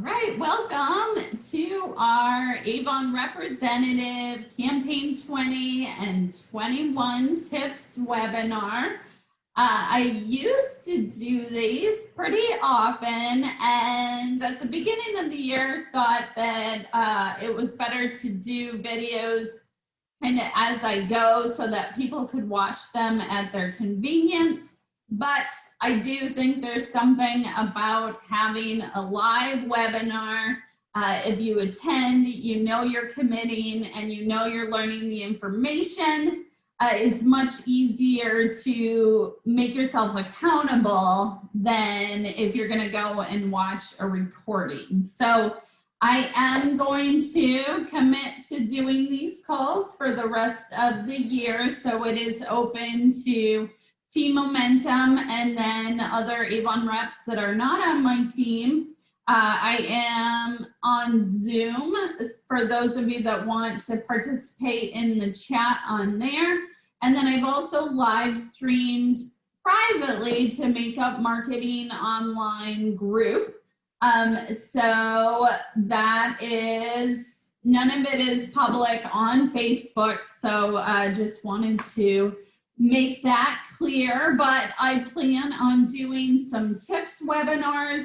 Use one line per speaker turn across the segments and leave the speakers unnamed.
right, welcome to our Avon Representative Campaign 20 and 21 Tips webinar. I used to do these pretty often, and at the beginning of the year thought that it was better to do videos kind of as I go so that people could watch them at their convenience. But I do think there's something about having a live webinar. If you attend, you know you're committing and you know you're learning the information. It's much easier to make yourself accountable than if you're going to go and watch a recording. So I am going to commit to doing these calls for the rest of the year. So it is open to Team Momentum and then other Avon reps that are not on my team. I am on Zoom for those of you that want to participate in the chat on there. And then I've also live streamed privately to Makeup Marketing Online group. So that is, none of it is public on Facebook. So I just wanted to make that clear, but I plan on doing some tips webinars.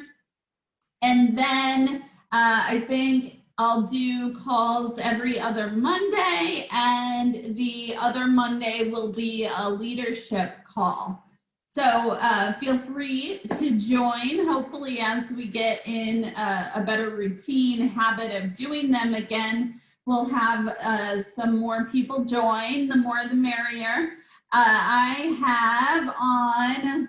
And then I think I'll do calls every other Monday, and the other Monday will be a leadership call. So feel free to join, hopefully as we get in a better routine habit of doing them again, we'll have some more people join, the more the merrier. I have on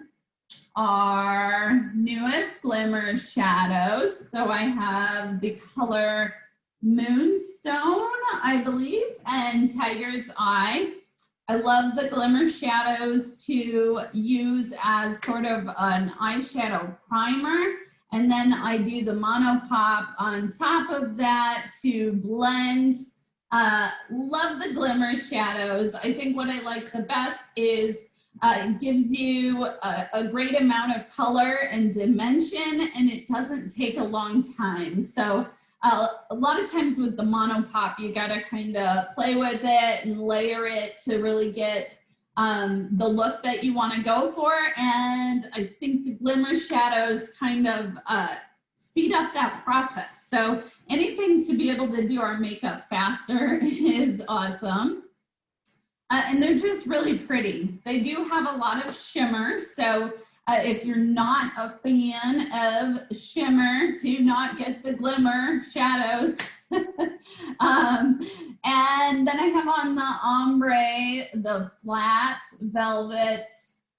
our newest Glimmer Shadows. So I have the color Moonstone, I believe, and Tiger's Eye. I love the Glimmer Shadows to use as sort of an eyeshadow primer. And then I do the Mono Pop on top of that to blend. Love the Glimmer Shadows. I think what I like the best is it gives you a great amount of color and dimension, and it doesn't take a long time. So a lot of times with the Mono Pop, you gotta kind of play with it and layer it to really get the look that you wanna go for. And I think the Glimmer Shadows kind of speed up that process. So anything to be able to do our makeup faster is awesome. And they're just really pretty. They do have a lot of shimmer. So if you're not a fan of shimmer, do not get the Glimmer Shadows. And then I have on the ombre, the flat velvet.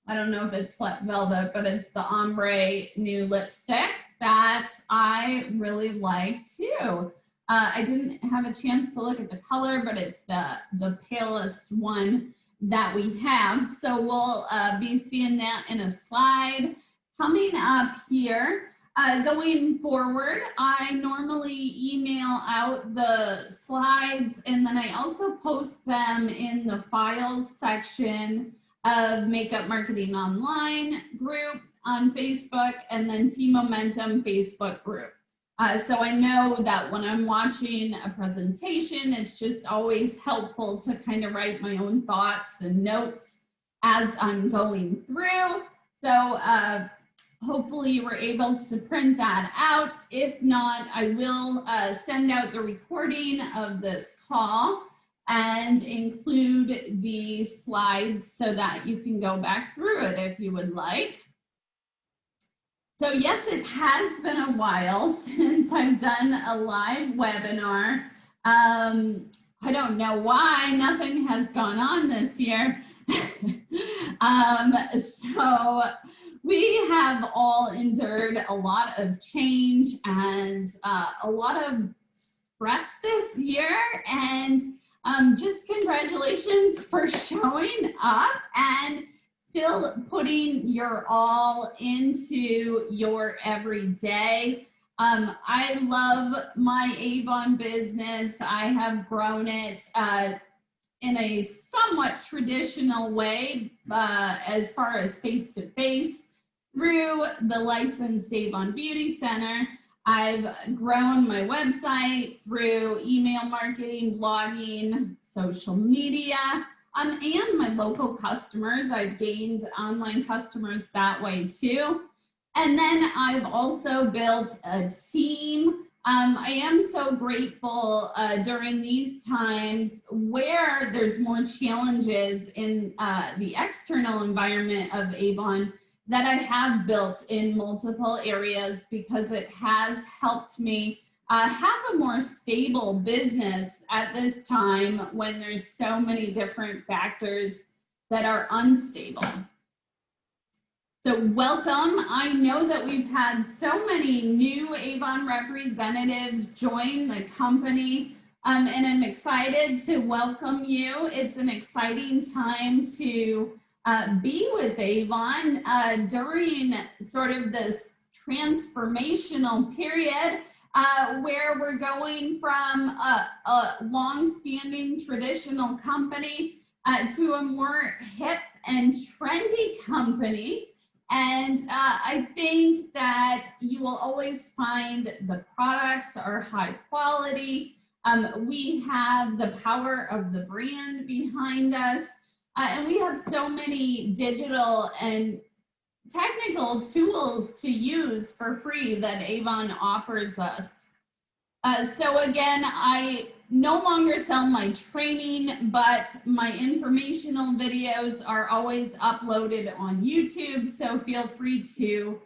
I don't know if it's flat velvet, but it's the ombre new lipstick that I really like too. I didn't have a chance to look at the color, but it's the palest one that we have. So we'll be seeing that in a slide. Coming up here, going forward, I normally email out the slides, and then I also post them in the files section of Makeup Marketing Online group on Facebook, and then Team Momentum Facebook group. So I know that when I'm watching a presentation, it's just always helpful to kind of write my own thoughts and notes as I'm going through. So hopefully you were able to print that out. If not, I will send out the recording of this call and include the slides so that you can go back through it if you would like. So yes, it has been a while since I've done a live webinar. I don't know why, nothing has gone on this year. So we have all endured a lot of change and a lot of stress this year, and just congratulations for showing up and still putting your all into your everyday. I love my Avon business. I have grown it in a somewhat traditional way as far as face-to-face through the licensed Avon Beauty Center. I've grown my website through email marketing, blogging, social media, and my local customers. I've gained online customers that way too. And then I've also built a team. I am so grateful during these times where there's more challenges in the external environment of Avon that I have built in multiple areas, because it has helped me have a more stable business at this time when there's so many different factors that are unstable. So welcome. I know that we've had so many new Avon representatives join the company, and I'm excited to welcome you. It's an exciting time to be with Avon during sort of this transformational period where we're going from a long-standing traditional company to a more hip and trendy company. And I think that you will always find the products are high quality. We have the power of the brand behind us. And we have so many digital and technical tools to use for free that Avon offers us. So again, I no longer sell my training, but my informational videos are always uploaded on YouTube. So feel free to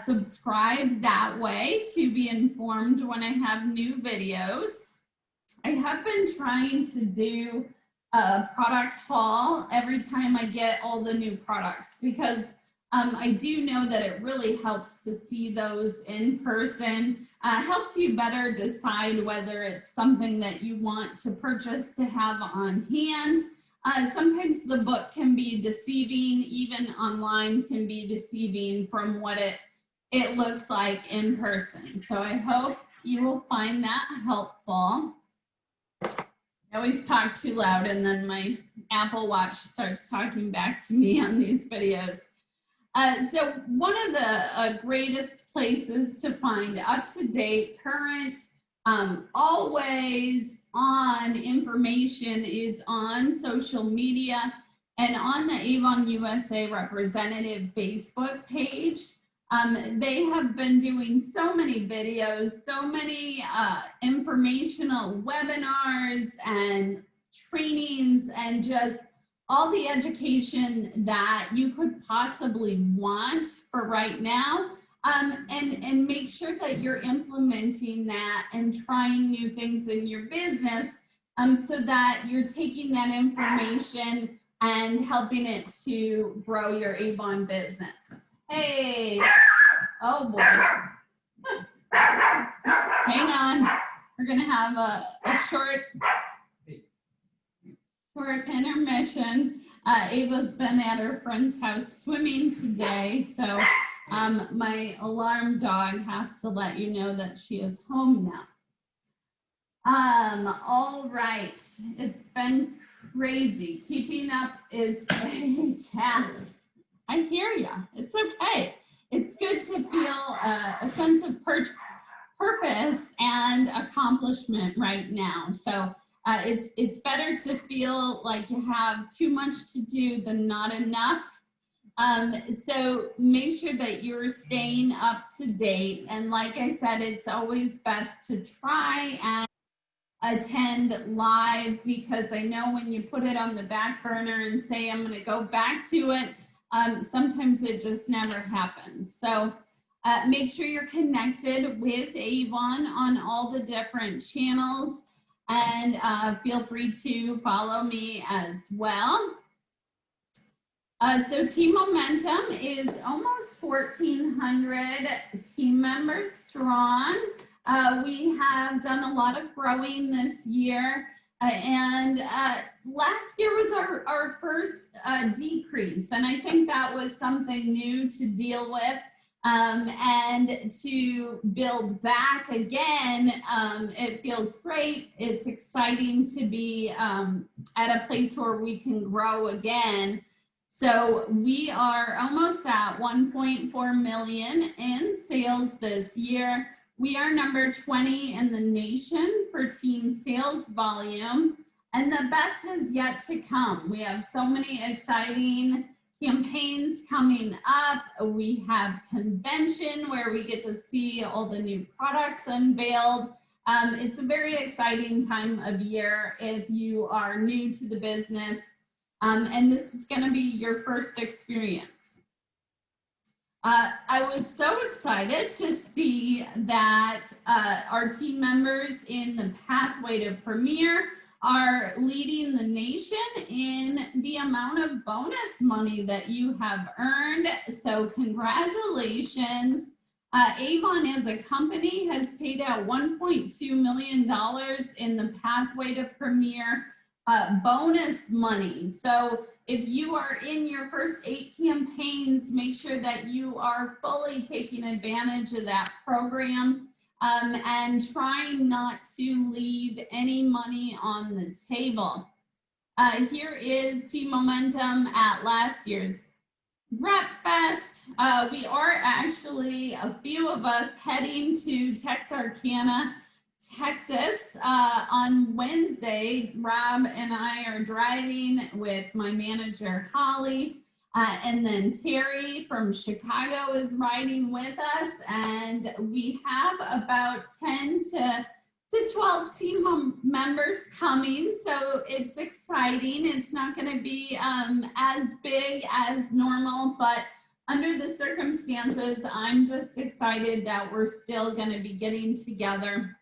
subscribe that way to be informed when I have new videos. I have been trying to do a product haul every time I get all the new products, because I do know that it really helps to see those in person, helps you better decide whether it's something that you want to purchase to have on hand. Sometimes the book can be deceiving, even online can be deceiving from what it looks like in person. So I hope you will find that helpful. I always talk too loud and then my Apple Watch starts talking back to me on these videos. So one of the greatest places to find up-to-date, current, always on information is on social media and on the Avon USA Representative Facebook page. They have been doing so many videos, so many informational webinars and trainings, and just all the education that you could possibly want for right now. And make sure that you're implementing that and trying new things in your business so that you're taking that information and helping it to grow your Avon business. Hey, oh boy. Hang on, we're gonna have a short intermission. Ava's been at her friend's house swimming today, so my alarm dog has to let you know that she is home now. All right, it's been crazy. Keeping up is a task. I hear ya. It's okay. It's good to feel a sense of purpose and accomplishment right now. So it's better to feel like you have too much to do than not enough. So make sure that you're staying up to date. And like I said, it's always best to try and attend live, because I know when you put it on the back burner and say, I'm going to go back to it, sometimes it just never happens. So make sure you're connected with Avon on all the different channels, and feel free to follow me as well. So Team Momentum is almost 1,400 team members strong. We have done a lot of growing this year. And last year was our first decrease, and I think that was something new to deal with, and to build back again. It feels great. It's exciting to be at a place where we can grow again. So we are almost at 1.4 million in sales this year. We are number 20 in the nation for team sales volume, and the best is yet to come. We have so many exciting campaigns coming up. We have convention where we get to see all the new products unveiled. It's a very exciting time of year if you are new to the business, and this is going to be your first experience. I was so excited to see that our team members in the Pathway to Premier are leading the nation in the amount of bonus money that you have earned. So congratulations. Avon as a company has paid out $1.2 million in the Pathway to Premier bonus money. So if you are in your first 8 campaigns, make sure that you are fully taking advantage of that program and trying not to leave any money on the table. Here is Team Momentum at last year's Rep Fest. We are actually, a few of us, heading to Texarkana, Texas on Wednesday. Rob and I are driving with my manager Holly, and then Terry from Chicago is riding with us, and we have about 10 to 12 team members coming, so it's exciting. It's not going to be as big as normal, but under the circumstances, I'm just excited that we're still going to be getting together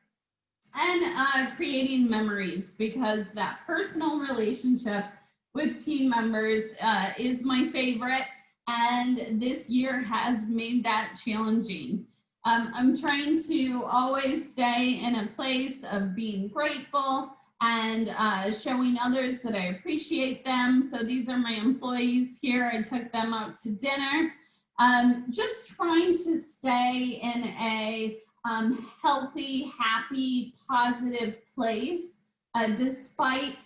and creating memories, because that personal relationship with team members is my favorite, and this year has made that challenging. I'm trying to always stay in a place of being grateful and showing others that I appreciate them. So these are my employees here. I took them out to dinner. Just trying to stay in a healthy, happy, positive place, despite,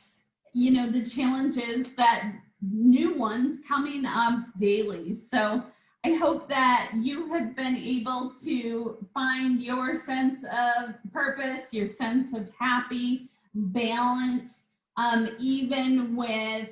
you know, the challenges that new ones coming up daily. So I hope that you have been able to find your sense of purpose, your sense of happy balance, even with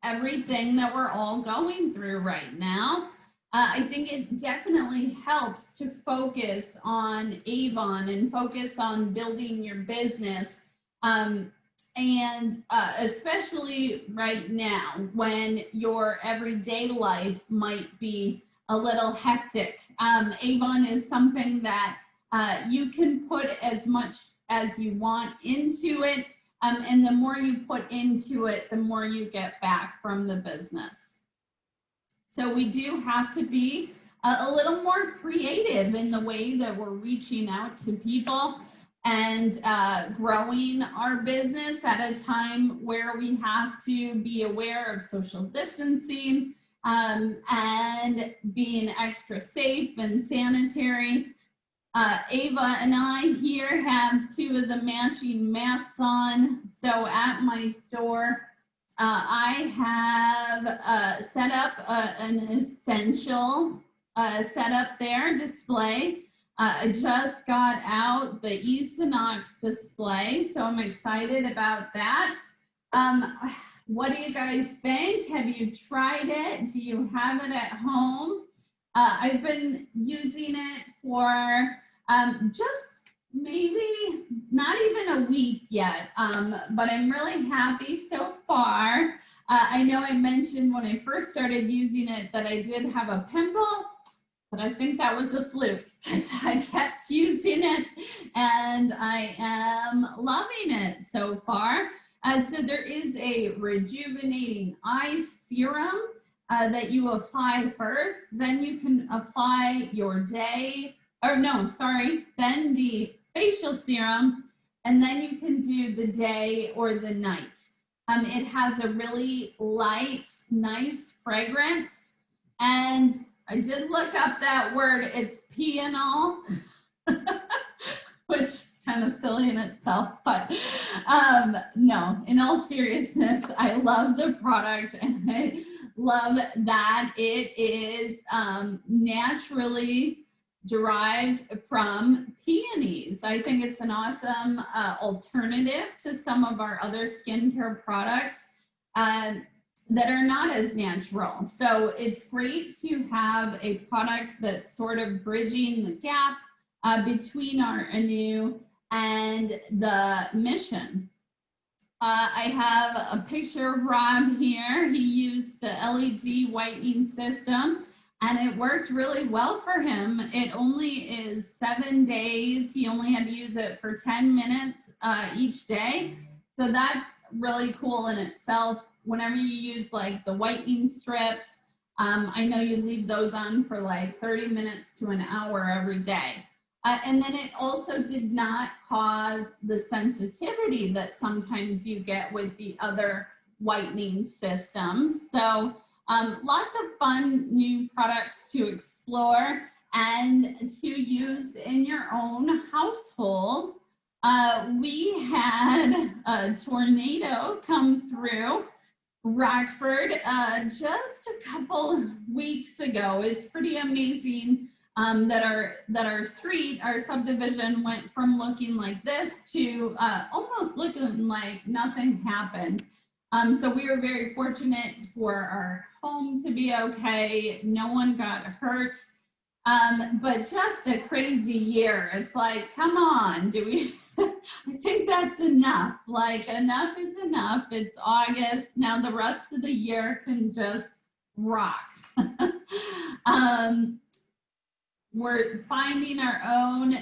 everything that we're all going through right now. I think it definitely helps to focus on Avon and focus on building your business. And especially right now when your everyday life might be a little hectic. Avon is something that you can put as much as you want into it. And the more you put into it, the more you get back from the business. So we do have to be a little more creative in the way that we're reaching out to people and growing our business at a time where we have to be aware of social distancing and being extra safe and sanitary. Ava and I here have 2 of the matching masks on. So at my store, I have set up an essential setup there, display. I just got out the Knox display, so I'm excited about that. What do you guys think? Have you tried it? Do you have it at home? I've been using it for just maybe not even a week yet, but I'm really happy so far. I know I mentioned when I first started using it that I did have a pimple, but I think that was a fluke because I kept using it and I am loving it so far. So there is a rejuvenating eye serum that you apply first, then you can apply your day, or no, sorry, then the facial serum, and then you can do the day or the night. It has a really light, nice fragrance, and I did look up that word, it's pianol, which is kind of silly in itself, but no, in all seriousness, I love the product and I love that it is naturally derived from peonies. I think it's an awesome alternative to some of our other skincare products that are not as natural. So it's great to have a product that's sort of bridging the gap between our Anew and the mission. I have a picture of Rob here. He used the LED whitening system and it worked really well for him. It only is 7 days. He only had to use it for 10 minutes each day. So that's really cool in itself. Whenever you use like the whitening strips, I know you leave those on for like 30 minutes to an hour every day. And then it also did not cause the sensitivity that sometimes you get with the other whitening systems. So lots of fun new products to explore and to use in your own household. We had a tornado come through Rockford just a couple weeks ago. It's pretty amazing that our street, our subdivision went from looking like this to almost looking like nothing happened. So we were very fortunate for our home to be okay. No one got hurt, but just a crazy year. It's like, come on, do we? I think that's enough. Like, enough is enough. It's August. Now the rest of the year can just rock. We're finding our own,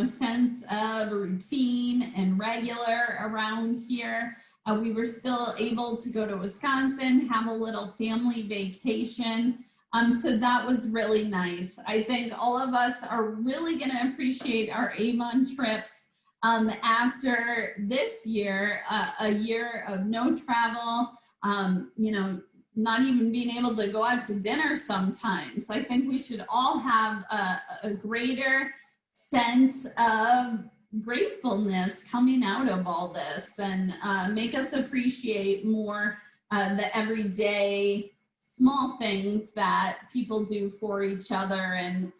sense of routine and regular around here. We were still able to go to Wisconsin, have a little family vacation. So that was really nice. I think all of us are really going to appreciate our Avon trips after this year, a year of no travel, not even being able to go out to dinner sometimes. I think we should all have a greater sense of gratefulness coming out of all this and make us appreciate more the everyday small things that people do for each other. And,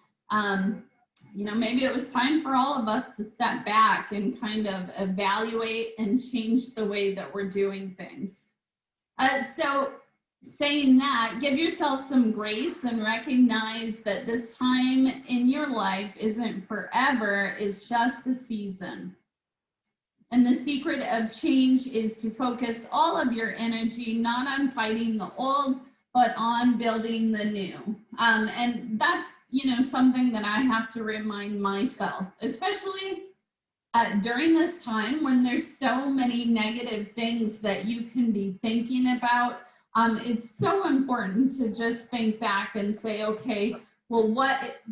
maybe it was time for all of us to step back and kind of evaluate and change the way that we're doing things. So saying that, give yourself some grace and recognize that this time in your life isn't forever, it's just a season. And the secret of change is to focus all of your energy, not on fighting the old, but on building the new. And that's, something that I have to remind myself, especially during this time when there's so many negative things that you can be thinking about. It's so important to just think back and say, okay, well,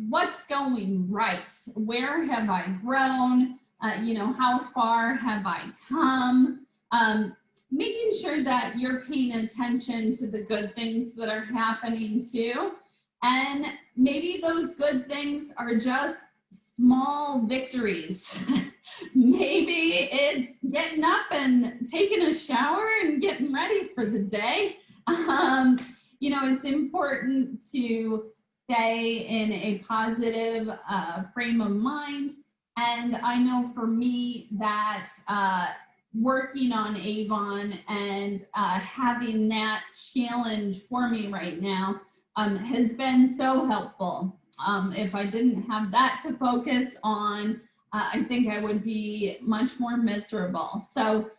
what's going right? Where have I grown? How far have I come? Making sure that you're paying attention to the good things that are happening too. And maybe those good things are just small victories. Maybe it's getting up and taking a shower and getting ready for the day. It's important to stay in a positive frame of mind. And I know for me that working on Avon and having that challenge for me right now has been so helpful. If I didn't have that to focus on, I think I would be much more miserable. So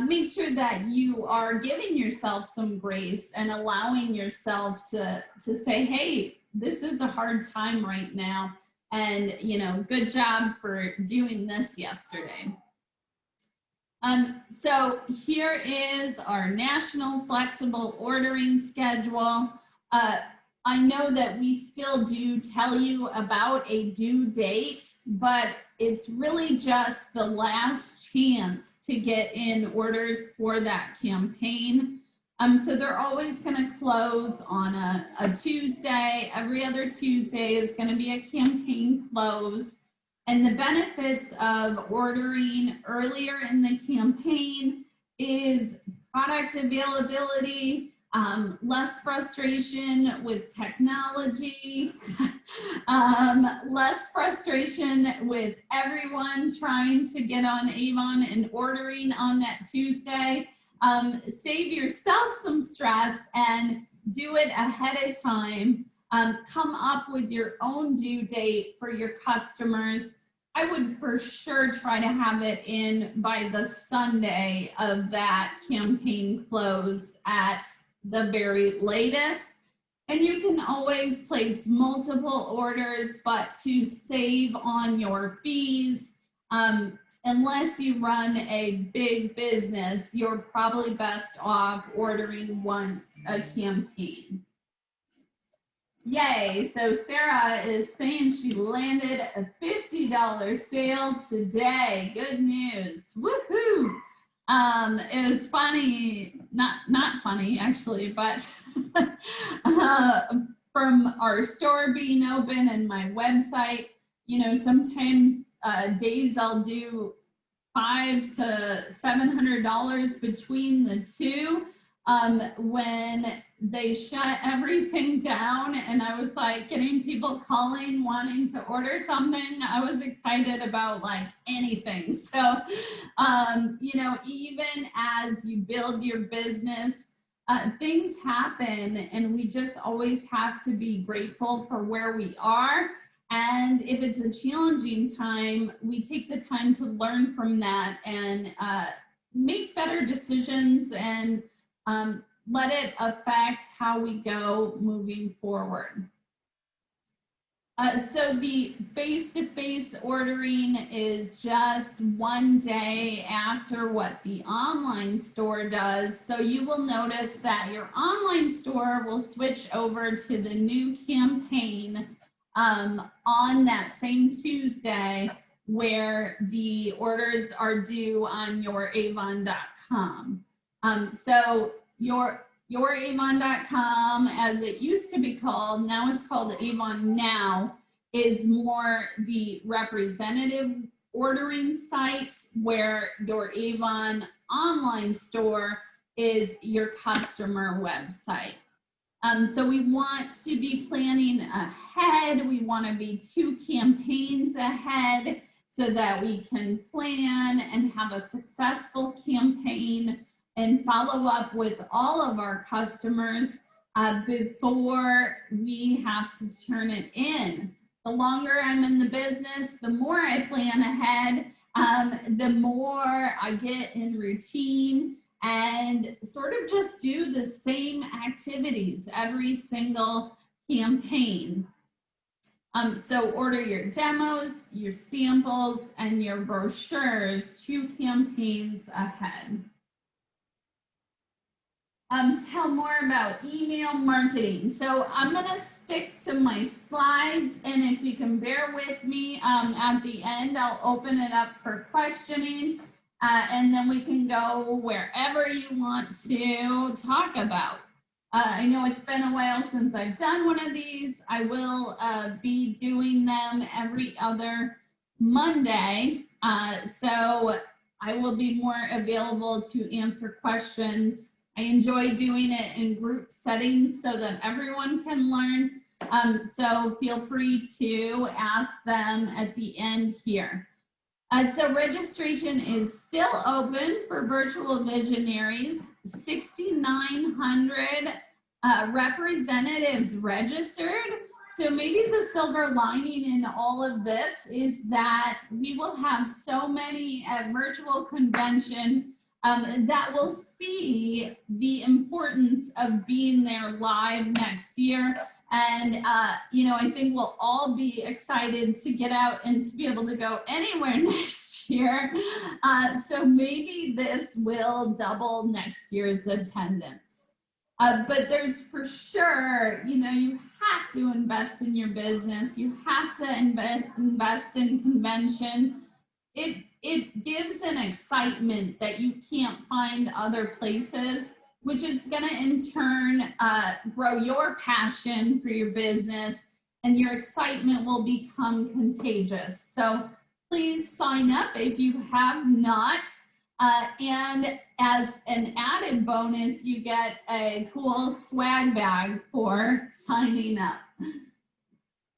make sure that you are giving yourself some grace and allowing yourself to say, hey, this is a hard time right now. And, good job for doing this yesterday. So here is our national flexible ordering schedule. I know that we still do tell you about a due date, but it's really just the last chance to get in orders for that campaign. So they're always going to close on a Tuesday. Every other Tuesday is going to be a campaign close. And the benefits of ordering earlier in the campaign is product availability. less frustration with technology, less frustration with everyone trying to get on Avon and ordering on that Tuesday. Save yourself some stress and do it ahead of time. Come up with your own due date for your customers. I would for sure try to have it in by the Sunday of that campaign close at the very latest. And you can always place multiple orders, but to save on your fees, unless you run a big business, you're probably best off ordering once a campaign. Yay, so Sarah is saying she landed a $50 sale today. Good news, woohoo. It was funny, not funny actually, but from our store being open and my website, you know, sometimes days I'll do $500 to $700 between the two. When they shut everything down and I was like getting people calling wanting to order something, I was excited about like anything. So you know, even as you build your business, things happen, and we just always have to be grateful for where we are. And if it's a challenging time, we take the time to learn from that and make better decisions and let it affect how we go moving forward. So the face-to-face ordering is just one day after what the online store does. So you will notice that your online store will switch over to the new campaign on that same Tuesday, where the orders are due on your Avon.com. So your Avon.com, as it used to be called, now it's called Avon Now, is more the representative ordering site, where your Avon online store is your customer website. So we want to be planning ahead. We want to be 2 campaigns ahead so that we can plan and have a successful campaign and follow up with all of our customers before we have to turn it in. The longer I'm in the business, the more I plan ahead, the more I get in routine and sort of just do the same activities every single campaign. So order your demos, your samples, and your brochures 2 campaigns ahead. Tell more about email marketing. So I'm gonna stick to my slides, and if you can bear with me, at the end, I'll open it up for questioning, and then we can go wherever you want to talk about. I know it's been a while since I've done one of these. I will be doing them every other Monday, so I will be more available to answer questions. I enjoy doing it in group settings so that everyone can learn. So feel free to ask them at the end here. So registration is still open for virtual visionaries. 6,900 representatives registered. So maybe the silver lining in all of this is that we will have so many at virtual convention that will see the importance of being there live next year. And, you know, I think we'll all be excited to get out and to be able to go anywhere next year. So maybe this will double next year's attendance. But there's for sure, you know, you have to invest in your business. You have to invest in convention. It gives an excitement that you can't find other places, which is going to in turn grow your passion for your business, and your excitement will become contagious. So please sign up if you have not. And as an added bonus, you get a cool swag bag for signing up.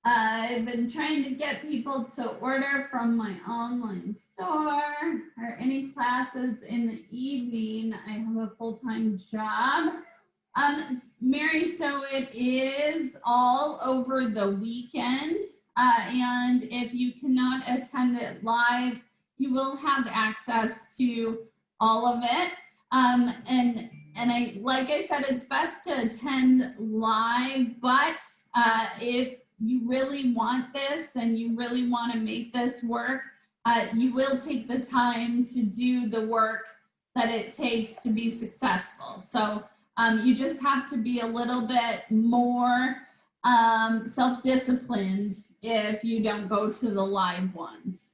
I've been trying to get people to order from my online store or any classes in the evening. I have a full-time job. Mary, so it is all over the weekend. And if you cannot attend it live, you will have access to all of it. And like I said, it's best to attend live, but if you really want this and you really want to make this work, you will take the time to do the work that it takes to be successful. So you just have to be a little bit more self-disciplined if you don't go to the live ones.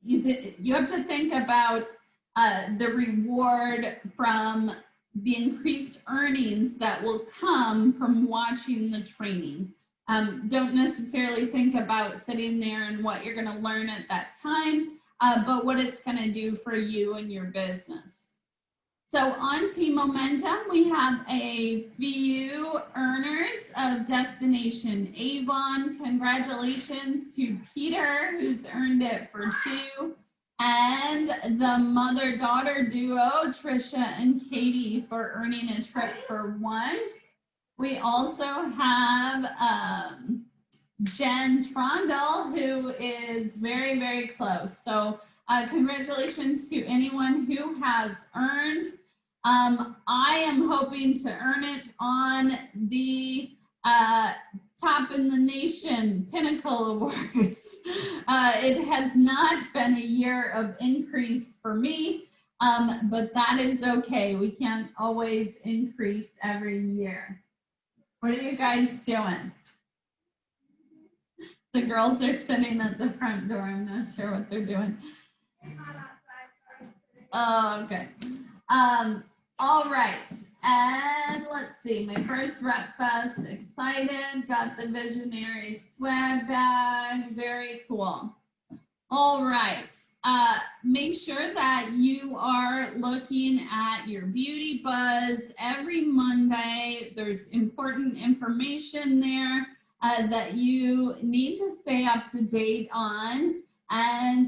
You have to think about the reward from the increased earnings that will come from watching the training. Don't necessarily think about sitting there and what you're going to learn at that time, but what it's going to do for you and your business. So on Team Momentum, we have a few earners of Destination Avon. Congratulations to Peter, who's earned it for 2, and the mother-daughter duo, Trisha and Katie, for earning a trip for 1. We also have Jen Trondle, who is very, very close. So congratulations to anyone who has earned. I am hoping to earn it on the Top in the Nation Pinnacle Awards. It has not been a year of increase for me, but that is okay. We can't always increase every year. What are you guys doing? The girls are sitting at the front door. I'm not sure what they're doing. Oh, okay. All right. And let's see. My first Rep Fest, excited. Got the Visionary swag bag. Very cool. All right. Make sure that you are looking at your Beauty Buzz every Monday. There's important information there that you need to stay up to date on. And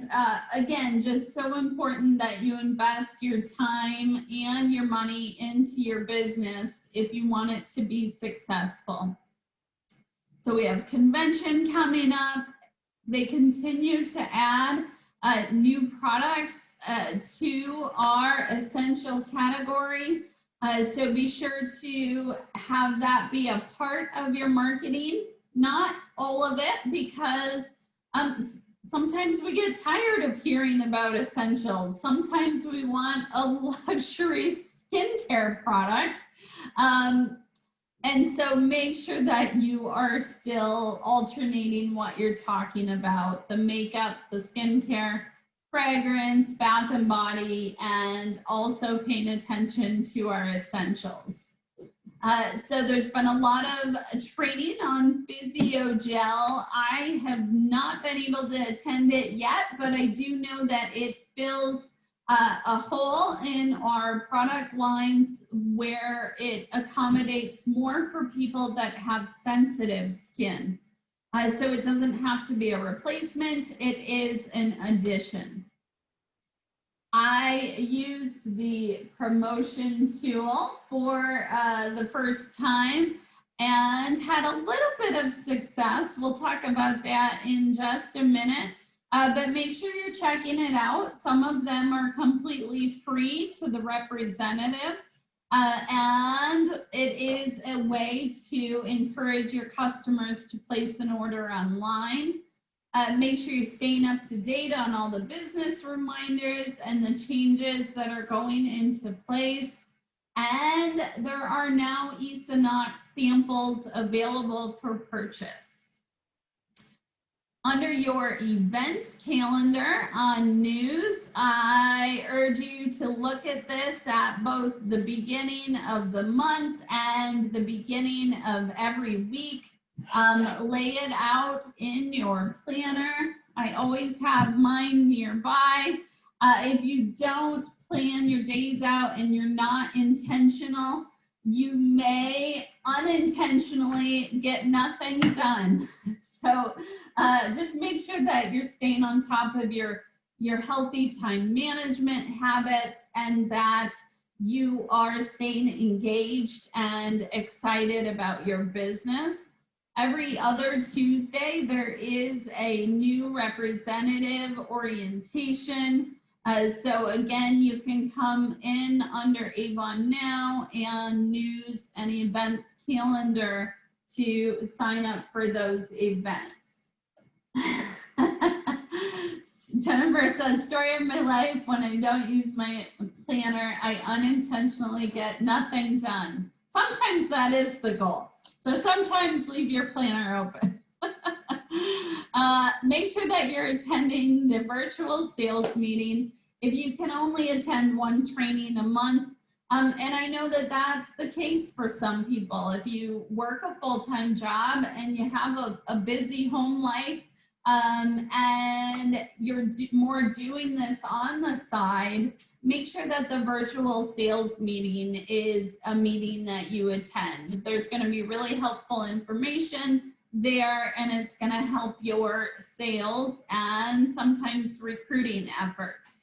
again, just so important that you invest your time and your money into your business if you want it to be successful. So we have convention coming up. They continue to add new products to our essential category. So be sure to have that be a part of your marketing, not all of it, because sometimes we get tired of hearing about essentials. Sometimes we want a luxury skincare product. And so make sure that you are still alternating what you're talking about, the makeup, the skincare, fragrance, bath and body, and also paying attention to our essentials. So there's been a lot of training on Physiogel. I have not been able to attend it yet, but I do know that it fills a hole in our product lines where it accommodates more for people that have sensitive skin. So it doesn't have to be a replacement, it is an addition. I used the promotion tool for the first time and had a little bit of success. We'll talk about that in just a minute, but make sure you're checking it out. Some of them are completely free to the representative, and it is a way to encourage your customers to place an order online. Make sure you're staying up to date on all the business reminders and the changes that are going into place. And there are now Knox samples available for purchase. Under your events calendar on news, I urge you to look at this at both the beginning of the month and the beginning of every week. Lay it out in your planner. I always have mine nearby. If you don't, plan your days out and you're not intentional, you may unintentionally get nothing done. So just make sure that you're staying on top of your healthy time management habits and that you are staying engaged and excited about your business. Every other Tuesday, there is a new representative orientation. So again, you can come in under Avon Now and news and events calendar to sign up for those events. Jennifer says, story of my life, when I don't use my planner, I unintentionally get nothing done. Sometimes that is the goal. So sometimes leave your planner open. Make sure that you're attending the virtual sales meeting. If you can only attend one training a month, and I know that that's the case for some people. If you work a full-time job and you have a busy home life, and you're more doing this on the side, make sure that the virtual sales meeting is a meeting that you attend. There's going to be really helpful information there, and it's going to help your sales and sometimes recruiting efforts.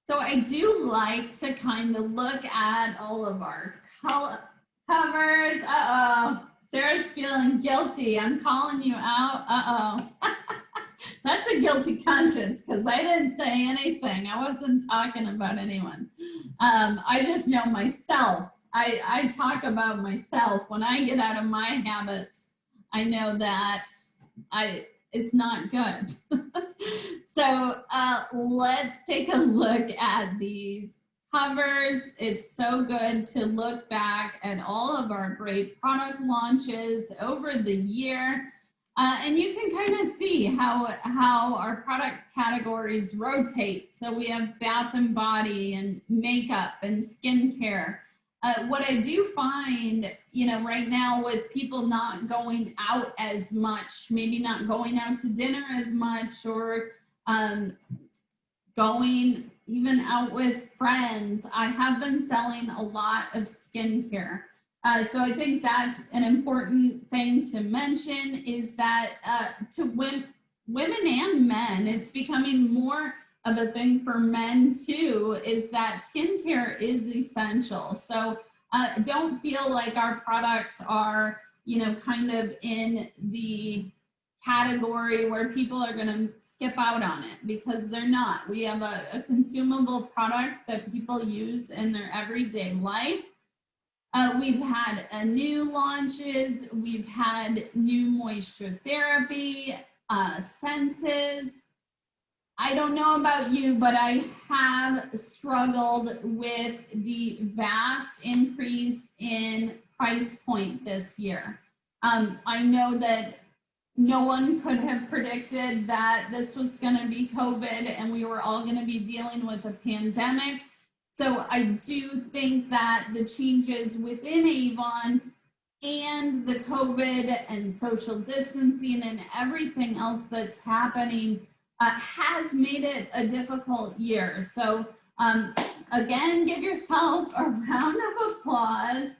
So I do like to kind of look at all of our covers. Sarah's feeling guilty. I'm calling you out. That's a guilty conscience because I didn't say anything. I wasn't talking about anyone. I just know myself. I talk about myself. When I get out of my habits, I know that it's not good. So let's take a look at these covers. It's so good to look back at all of our great product launches over the year. And you can kind of see how our product categories rotate. So we have bath and body and makeup and skincare. What I do find, right now with people not going out as much, maybe not going out to dinner as much, or going even out with friends, I have been selling a lot of skincare. So I think that's an important thing to mention, is that to women and men, it's becoming more of a thing for men too, is that skincare is essential. So don't feel like our products are, kind of in the category where people are going to skip out on it, because they're not. We have a consumable product that people use in their everyday life. We've had new launches. We've had new moisture therapy, Senses. I don't know about you, but I have struggled with the vast increase in price point this year. I know that no one could have predicted that this was going to be COVID and we were all going to be dealing with a pandemic. So I do think that the changes within Avon and the COVID and social distancing and everything else that's happening has made it a difficult year. So again, give yourself a round of applause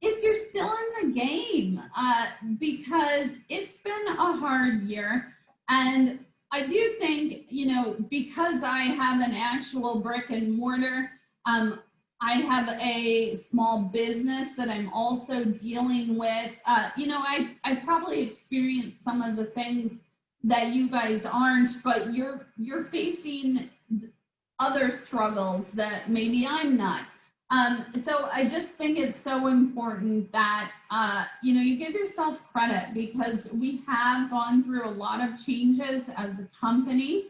if you're still in the game, because it's been a hard year. And I do think, because I have an actual brick and mortar, I have a small business that I'm also dealing with. I probably experienced some of the things that you guys aren't, but you're facing other struggles that maybe I'm not. So I just think it's so important that, you give yourself credit, because we have gone through a lot of changes as a company.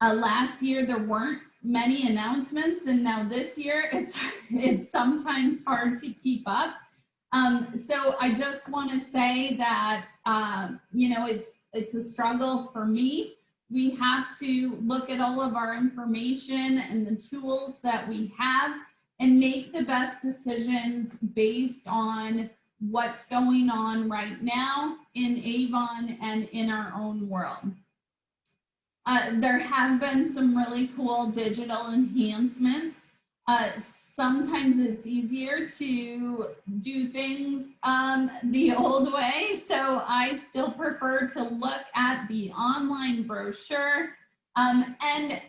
Last year, there weren't many announcements, and now this year, it's sometimes hard to keep up. So I just want to say that, it's a struggle for me. We have to look at all of our information and the tools that we have and make the best decisions based on what's going on right now in Avon and in our own world. There have been some really cool digital enhancements. Sometimes it's easier to do things the old way, so I still prefer to look at the online brochure. And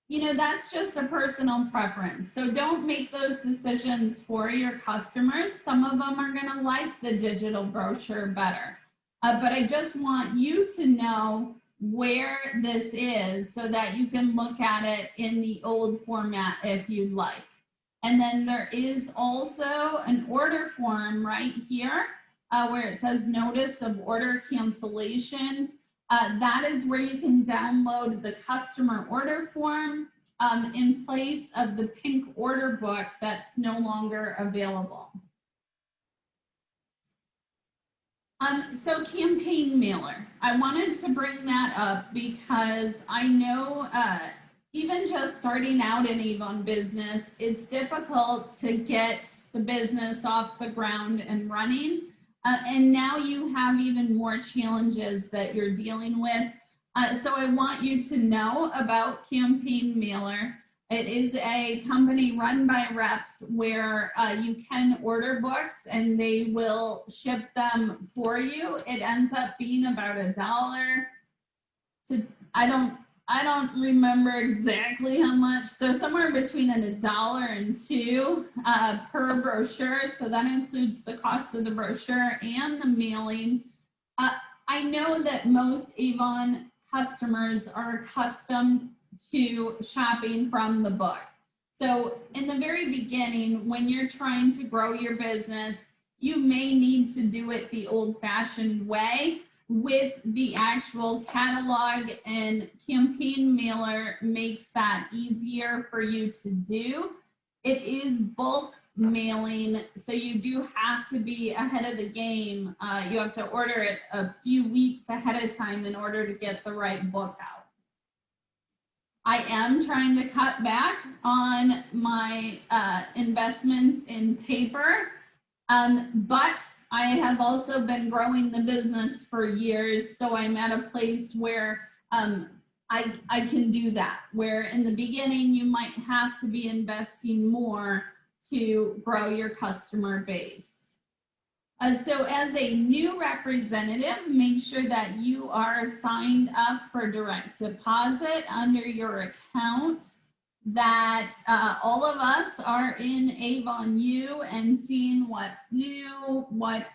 you know, that's just a personal preference. So don't make those decisions for your customers. Some of them are going to like the digital brochure better. But I just want you to know where this is so that you can look at it in the old format if you'd like. And then there is also an order form right here where it says notice of order cancellation. That is where you can download the customer order form in place of the pink order book that's no longer available. So campaign mailer, I wanted to bring that up because I know even just starting out in Avon business, it's difficult to get the business off the ground and running. And now you have even more challenges that you're dealing with. So I want you to know about Campaign Mailer. It is a company run by reps where you can order books and they will ship them for you. It ends up being about $1 to, I don't remember exactly how much. So somewhere between $1 and $2 per brochure. So that includes the cost of the brochure and the mailing. I know that most Avon customers are accustomed to shopping from the book. So in the very beginning, when you're trying to grow your business, you may need to do it the old-fashioned way with the actual catalog, and Campaign Mailer makes that easier for you to do. It is bulk mailing, so you do have to be ahead of the game. You have to order it a few weeks ahead of time in order to get the right book out. I am trying to cut back on my investments in paper, but I have also been growing the business for years, so I'm at a place where I can do that, where in the beginning you might have to be investing more to grow your customer base. So as a new representative, make sure that you are signed up for direct deposit under your account, that all of us are in Avon U and seeing what's new, what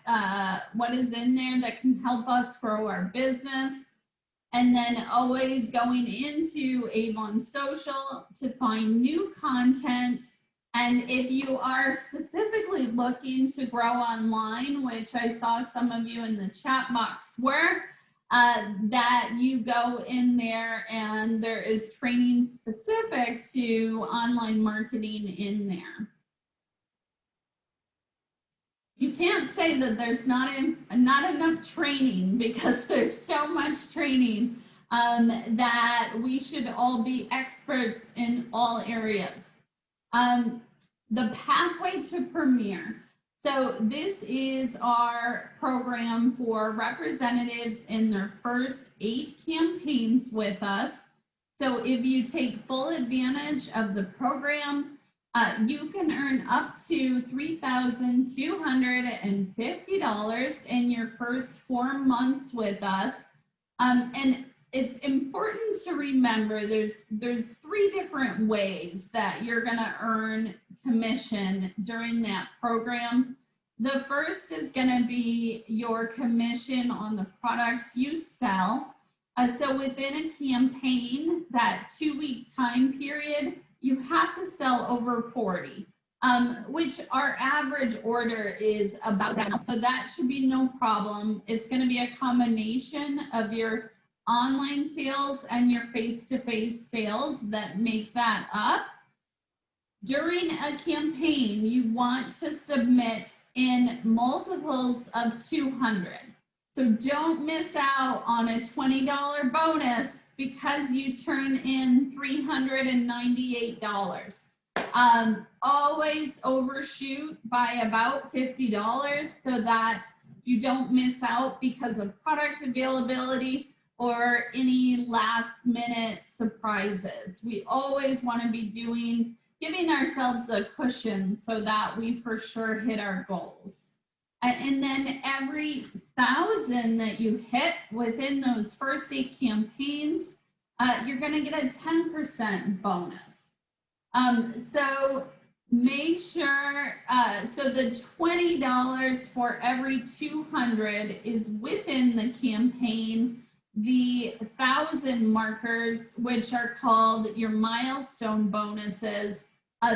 is in there that can help us grow our business. And then always going into Avon Social to find new content. And if you are specifically looking to grow online, which I saw some of you in the chat box were, that you go in there and there is training specific to online marketing in there. You can't say that there's not enough training, because there's so much training that we should all be experts in all areas. The pathway to Premier. So this is our program for representatives in their first 8 campaigns with us. So if you take full advantage of the program, you can earn up to $3,250 in your first 4 months with us. And it's important to remember there's 3 different ways that you're going to earn commission during that program. The first is going to be your commission on the products you sell. So within a campaign, that 2-week time period, you have to sell over 40, which our average order is about that. So that should be no problem. It's going to be a combination of your online sales and your face-to-face sales that make that up. During a campaign, you want to submit in multiples of 200. So don't miss out on a $20 bonus because you turn in $398. Always overshoot by about $50 so that you don't miss out because of product availability or any last minute surprises. We always want to be giving ourselves a cushion so that we for sure hit our goals. And then every 1,000 that you hit within those first 8 campaigns, you're going to get a 10% bonus. So make sure, so the $20 for every 200 is within the campaign. The 1,000 markers, which are called your milestone bonuses,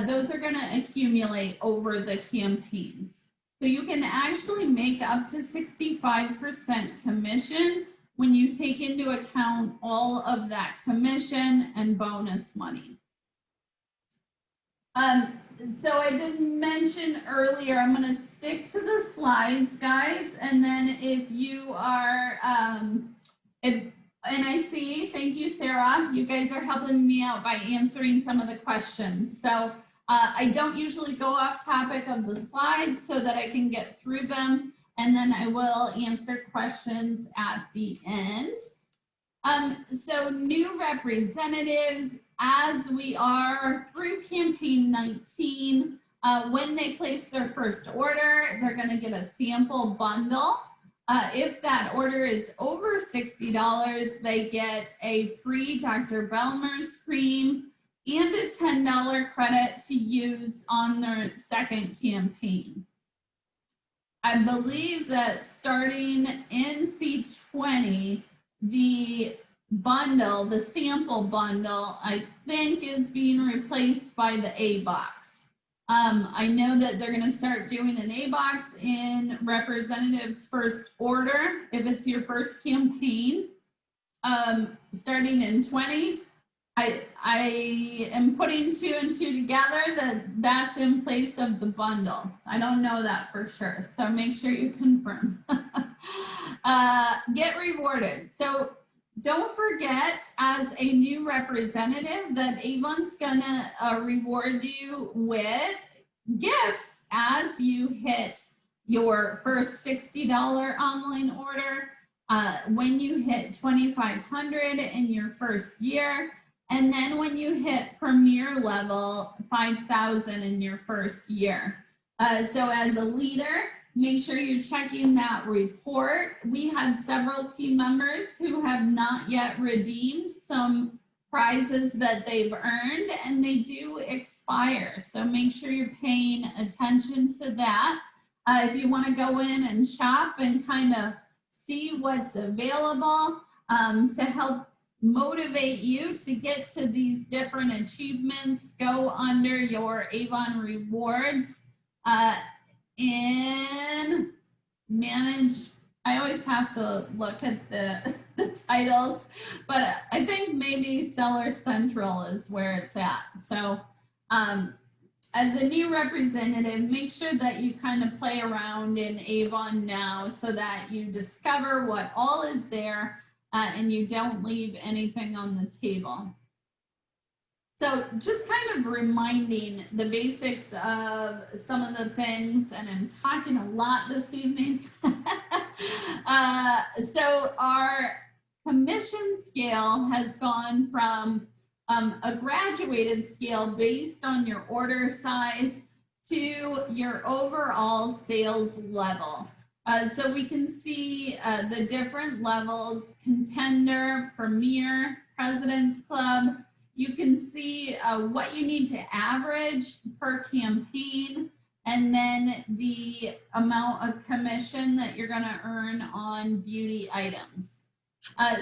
those are going to accumulate over the campaigns. So you can actually make up to 65% commission when you take into account all of that commission and bonus money. So I did mention earlier, I'm going to stick to the slides, guys, and then if you are, and I see, thank you, Sarah, you guys are helping me out by answering some of the questions. So I don't usually go off topic of the slides so that I can get through them, and then I will answer questions at the end. So new representatives, as we are through campaign 19, when they place their first order, they're going to get a sample bundle. If that order is over $60, they get a free Dr. Belmer's cream and a $10 credit to use on their second campaign. I believe that starting in C20, the bundle, the sample bundle, I think is being replaced by the A box. I know that they're going to start doing an A box in representatives first order if it's your first campaign. Starting in 20, I am putting 2 and 2 together that's in place of the bundle. I don't know that for sure, so make sure you confirm. Get rewarded. So don't forget, as a new representative, that Avon's gonna reward you with gifts as you hit your first $60 online order, when you hit 2,500 in your first year, and then when you hit Premier level 5,000 in your first year. So as a leader, make sure you're checking that report. We had several team members who have not yet redeemed some prizes that they've earned, and they do expire. So make sure you're paying attention to that. If you want to go in and shop and kind of see what's available to help motivate you to get to these different achievements, go under your Avon rewards and manage. I always have to look at the titles, but I think maybe Seller Central is where it's at. So as a new representative, make sure that you kind of play around in Avon now so that you discover what all is there and you don't leave anything on the table. So just kind of reminding the basics of some of the things, and I'm talking a lot this evening. So our commission scale has gone from a graduated scale based on your order size to your overall sales level. So we can see the different levels: Contender, Premier, President's Club. You can see what you need to average per campaign, and then the amount of commission that you're going to earn on beauty items.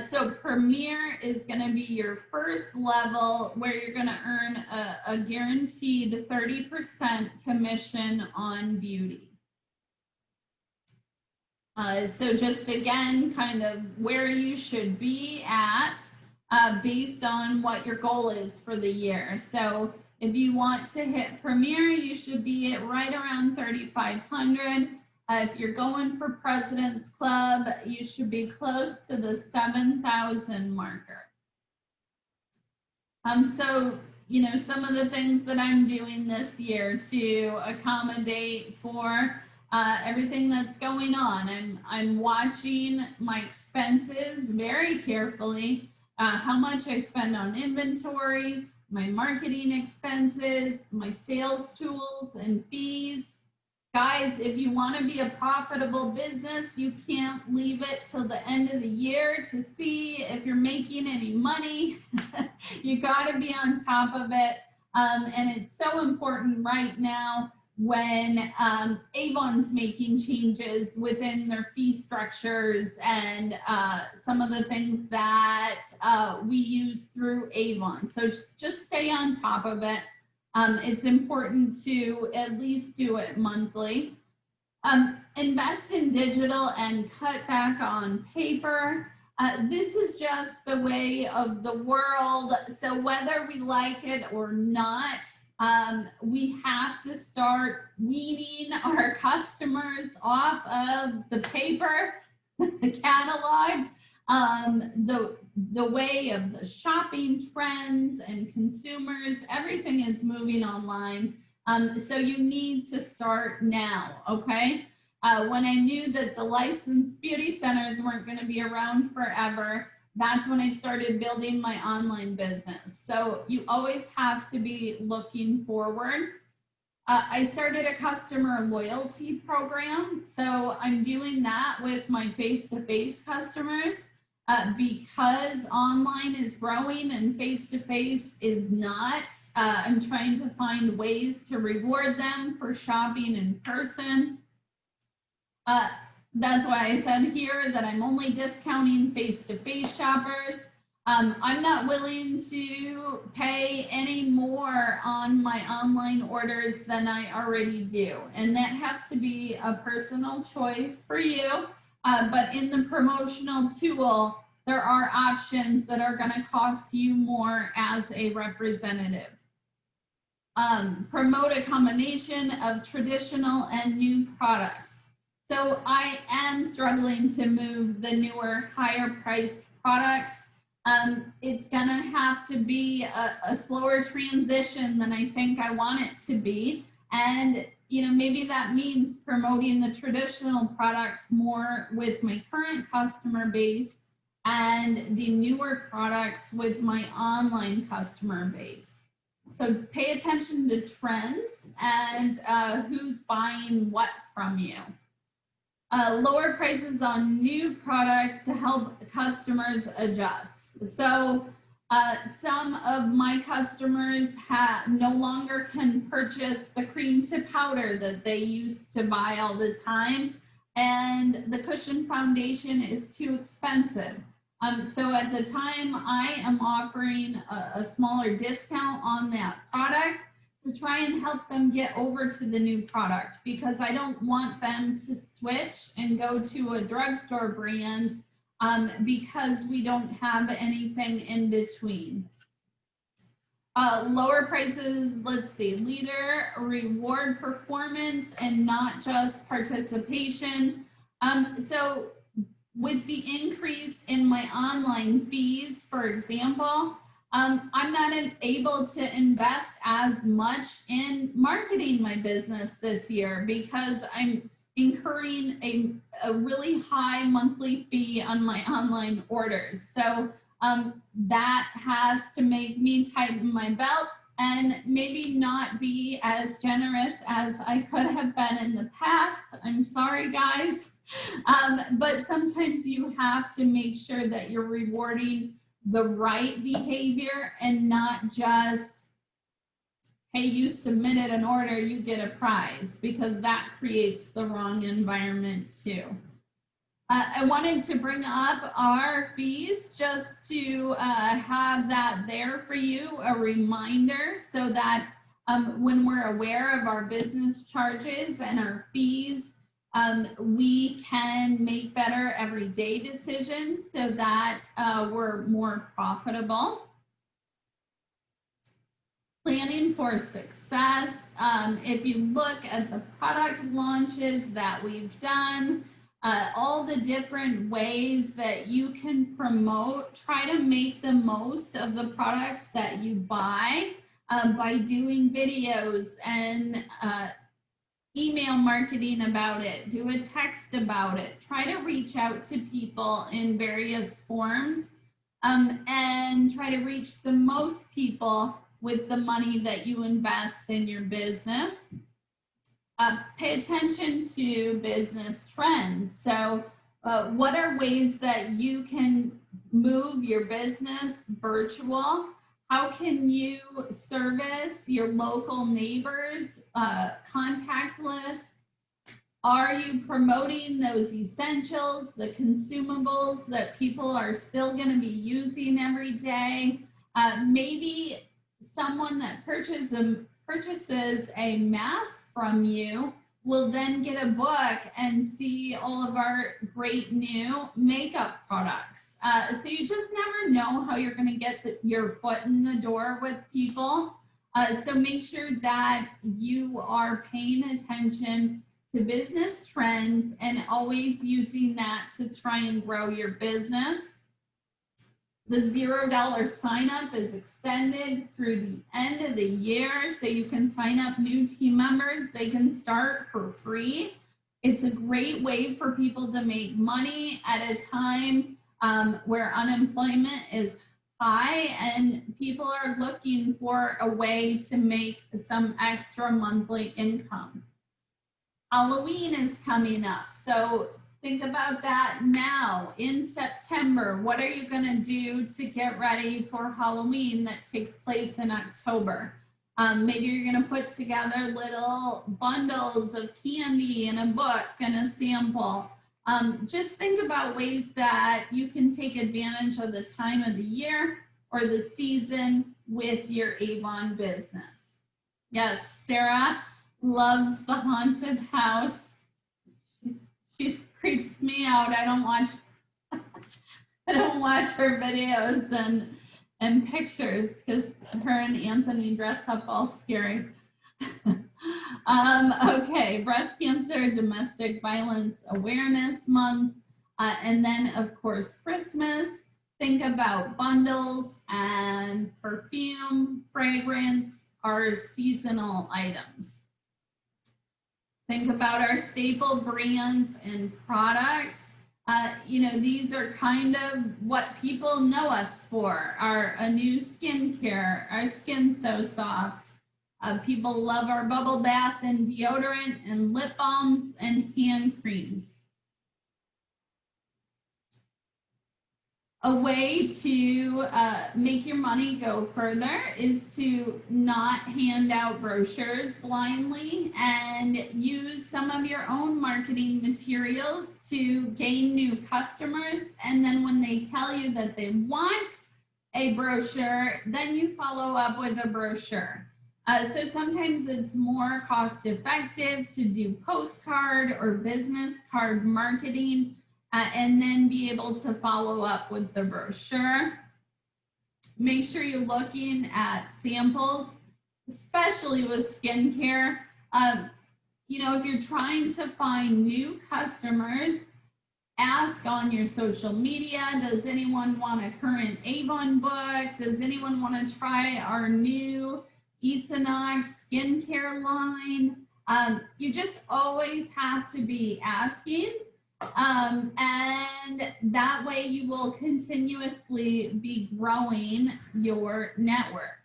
So Premier is going to be your first level where you're going to earn a guaranteed 30% commission on beauty. So just again, kind of where you should be at based on what your goal is for the year. So if you want to hit Premier, you should be at right around 3,500. If you're going for President's Club, you should be close to the 7,000 marker. So, you know, some of the things that I'm doing this year to accommodate for everything that's going on. I'm watching my expenses very carefully, how much I spend on inventory, my marketing expenses, my sales tools and fees. Guys, if you want to be a profitable business, you can't leave it till the end of the year to see if you're making any money. You got to be on top of it. And it's so important right now when Avon's making changes within their fee structures and some of the things that we use through Avon. So just stay on top of it. It's important to at least do it monthly. Invest in digital and cut back on paper. This is just the way of the world. So whether we like it or not, we have to start weaning our customers off of the paper, the catalog, the way of the shopping trends and consumers. Everything is moving online. So you need to start now, okay? When I knew that the licensed beauty centers weren't going to be around forever, that's when I started building my online business. So you always have to be looking forward. I started a customer loyalty program. So I'm doing that with my face-to-face customers because online is growing and face-to-face is not. I'm trying to find ways to reward them for shopping in person. That's why I said here that I'm only discounting face-to-face shoppers. I'm not willing to pay any more on my online orders than I already do. And that has to be a personal choice for you. But in the promotional tool, there are options that are going to cost you more as a representative. Promote a combination of traditional and new products. So I am struggling to move the newer, higher priced products. It's gonna have to be a slower transition than I think I want it to be. And maybe that means promoting the traditional products more with my current customer base and the newer products with my online customer base. So pay attention to trends and who's buying what from you. Lower prices on new products to help customers adjust. So some of my customers no longer can purchase the cream to powder that they used to buy all the time, and the cushion foundation is too expensive. So at the time, I am offering a smaller discount on that product to try and help them get over to the new product, because I don't want them to switch and go to a drugstore brand because we don't have anything in between. Lower prices, let's see, leader, reward performance, and not just participation. So with the increase in my online fees, for example, I'm not able to invest as much in marketing my business this year because I'm incurring a really high monthly fee on my online orders. So that has to make me tighten my belt and maybe not be as generous as I could have been in the past. I'm sorry, guys. But sometimes you have to make sure that you're rewarding the right behavior and not just, hey, you submitted an order, you get a prize, because that creates the wrong environment too. I wanted to bring up our fees just to have that there for you, a reminder, so that when we're aware of our business charges and our fees, we can make better everyday decisions so that we're more profitable. Planning for success. If you look at the product launches that we've done, all the different ways that you can promote, try to make the most of the products that you buy by doing videos and email marketing about it, do a text about it, try to reach out to people in various forms, and try to reach the most people with the money that you invest in your business. Pay attention to business trends. So what are ways that you can move your business virtual? How can you service your local neighbors contactless? Are you promoting those essentials, the consumables that people are still going to be using every day? Maybe someone that purchases a mask from you will then get a book and see all of our great new makeup products. So you just never know how you're going to get your foot in the door with people. So make sure that you are paying attention to business trends and always using that to try and grow your business. The $0 sign up is extended through the end of the year, so you can sign up new team members. They can start for free. It's a great way for people to make money at a time where unemployment is high and people are looking for a way to make some extra monthly income. Halloween is coming up, so think about that now in September. What are you going to do to get ready for Halloween that takes place in October? Maybe you're going to put together little bundles of candy and a book and a sample. Just think about ways that you can take advantage of the time of the year or the season with your Avon business. Yes, Sarah loves the haunted house. She creeps me out. I don't watch her videos and pictures because her and Anthony dress up all scary. Okay, breast cancer, domestic violence awareness month, and then of course Christmas. Think about bundles and perfume, fragrance, our seasonal items. Think about our staple brands and products. These are kind of what people know us for. A new skincare, our Skin So Soft. People love our bubble bath and deodorant and lip balms and hand creams. A way to make your money go further is to not hand out brochures blindly and use some of your own marketing materials to gain new customers. And then when they tell you that they want a brochure, then you follow up with a brochure. So sometimes it's more cost effective to do postcard or business card marketing and then be able to follow up with the brochure. Make sure you're looking at samples, especially with skincare. If you're trying to find new customers, ask on your social media, does anyone want a current Avon book? Does anyone want to try our new Incen skincare line? You just always have to be asking. And that way you will continuously be growing your network.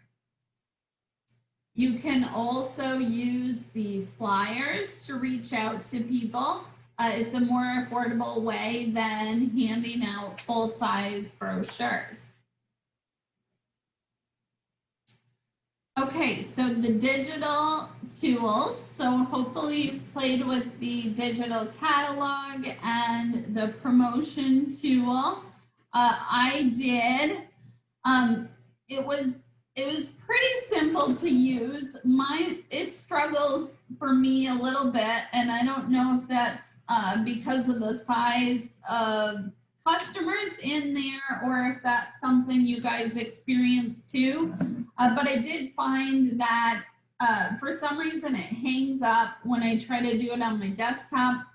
You can also use the flyers to reach out to people. It's a more affordable way than handing out full-size brochures. Okay, so the digital tools. So hopefully you've played with the digital catalog and the promotion tool. I did. It was pretty simple to use. It struggles for me a little bit, and I don't know if that's because of the size of customers in there or if that's something you guys experience too. But I did find that for some reason it hangs up when I try to do it on my desktop.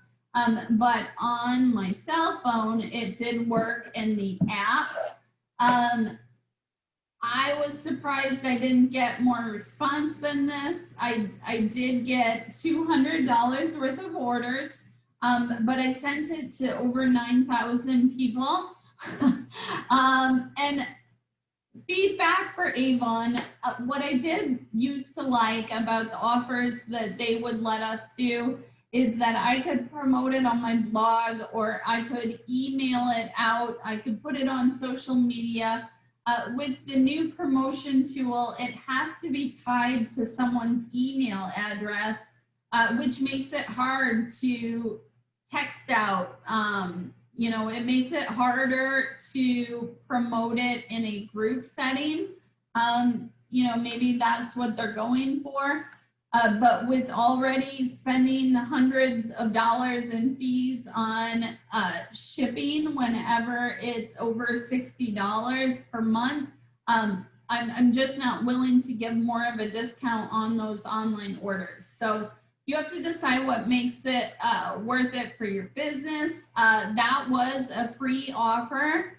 But on my cell phone, it did work in the app. I was surprised I didn't get more response than this. I did get $200 worth of orders, but I sent it to over 9,000 people. And feedback for Avon, what I did used to like about the offers that they would let us do is that I could promote it on my blog, or I could email it out. I could put it on social media. With the new promotion tool, it has to be tied to someone's email address, which makes it hard to text out. You know, it makes it harder to promote it in a group setting. You know, maybe that's what they're going for. But with already spending hundreds of dollars in fees on shipping whenever it's over $60 per month, I'm just not willing to give more of a discount on those online orders. So you have to decide what makes it worth it for your business. That was a free offer.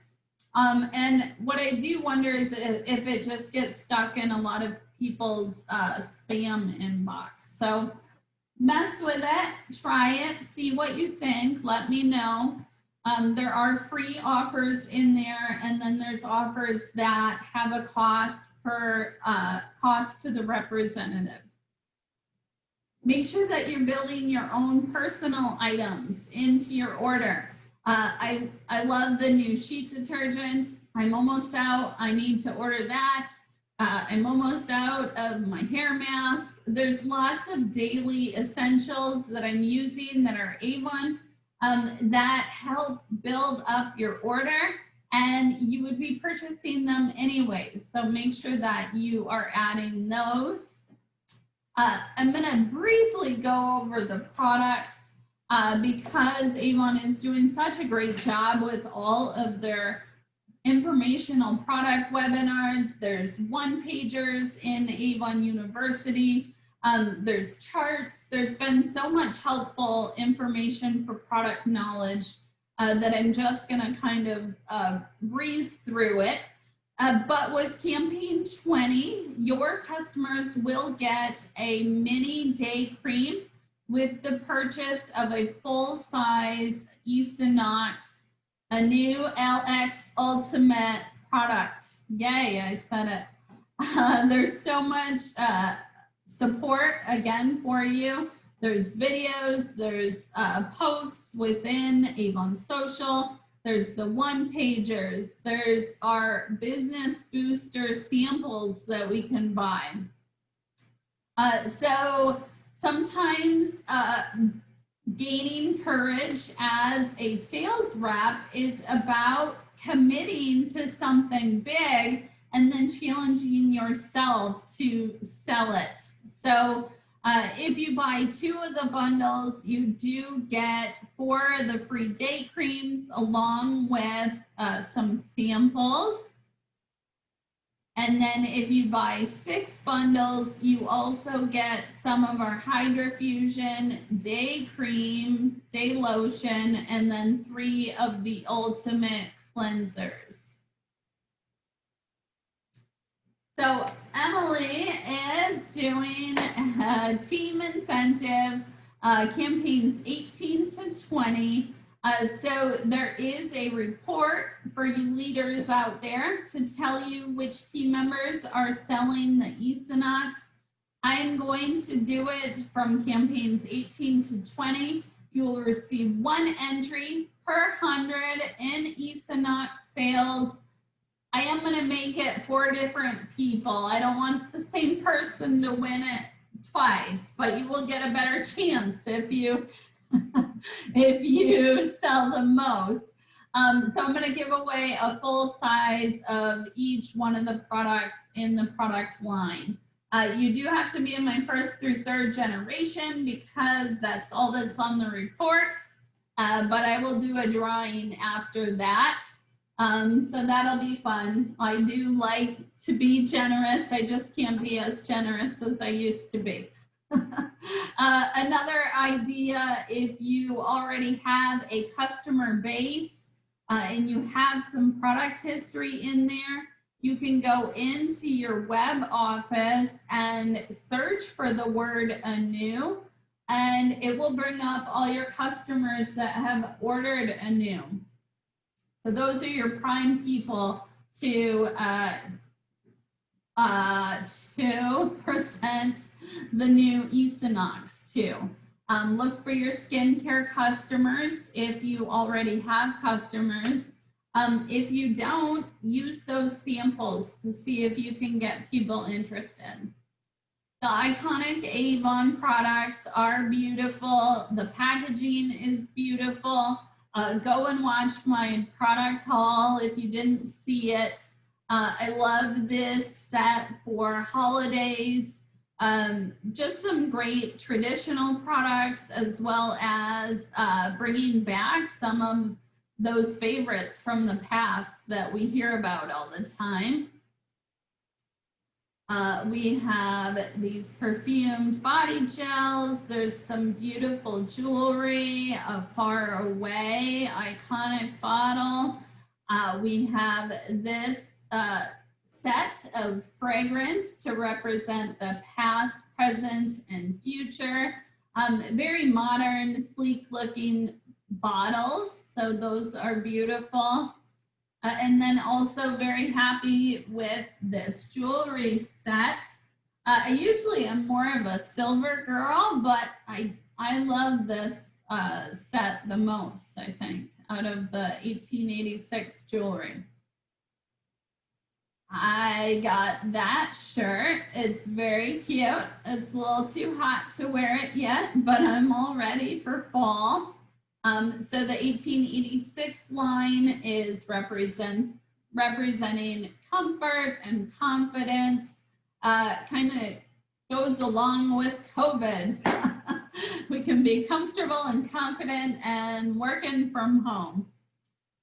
And what I do wonder is if it just gets stuck in a lot of people's spam inbox. So mess with it, try it, see what you think, let me know. There are free offers in there, and then there's offers that have a cost per cost to the representative. Make sure that you're building your own personal items into your order. I love the new sheet detergent. I'm almost out. I need to order that. I'm almost out of my hair mask. There's lots of daily essentials that I'm using that are Avon that help build up your order, and you would be purchasing them anyways. So make sure that you are adding those. I'm going to briefly go over the products because Avon is doing such a great job with all of their informational product webinars. There's one-pagers in Avon University. There's charts. There's been so much helpful information for product knowledge that I'm just going to kind of breeze through it. But with Campaign 20, your customers will get a mini day cream with the purchase of a full-size Knox, a new LX Ultimate product. Yay, I said it. There's so much support again for you. There's videos, there's posts within Avon Social. There's the one-pagers. There's our business booster samples that we can buy. So sometimes gaining courage as a sales rep is about committing to something big and then challenging yourself to sell it. So if you buy 2 of the bundles, you do get 4 of the free day creams along with some samples. And then if you buy 6 bundles, you also get some of our Hydrofusion day cream, day lotion, and then 3 of the ultimate cleansers. So Emily is doing a team incentive, campaigns 18 to 20. So there is a report for you leaders out there to tell you which team members are selling the Knox. I'm going to do it from campaigns 18 to 20. You will receive 1 entry per 100 in Knox sales. I am going to make it 4 different people. I don't want the same person to win it twice, but you will get a better chance if you if you sell the most. So I'm going to give away a full size of each one of the products in the product line. You do have to be in my 1st through 3rd generation because that's all that's on the report. But I will do a drawing after that. So that'll be fun. I do like to be generous. I just can't be as generous as I used to be. Another idea, if you already have a customer base and you have some product history in there, you can go into your web office and search for the word anew, and it will bring up all your customers that have ordered anew. So those are your prime people to present the new Knox to. Look for your skincare customers if you already have customers. If you don't, use those samples to see if you can get people interested. The iconic Avon products are beautiful. The packaging is beautiful. Go and watch my product haul if you didn't see it. I love this set for holidays. Just some great traditional products, as well as bringing back some of those favorites from the past that we hear about all the time. We have these perfumed body gels. There's some beautiful jewelry, a Far Away iconic bottle. We have this set of fragrance to represent the past, present, and future. Very modern, sleek looking bottles. So those are beautiful. And then also very happy with this jewelry set. I usually am more of a silver girl, but I love this set the most, I think, out of the 1886 jewelry. I got that shirt. It's very cute. It's a little too hot to wear it yet, but I'm all ready for fall. So the 1886 line is representing comfort and confidence. Kind of goes along with COVID. We can be comfortable and confident and working from home.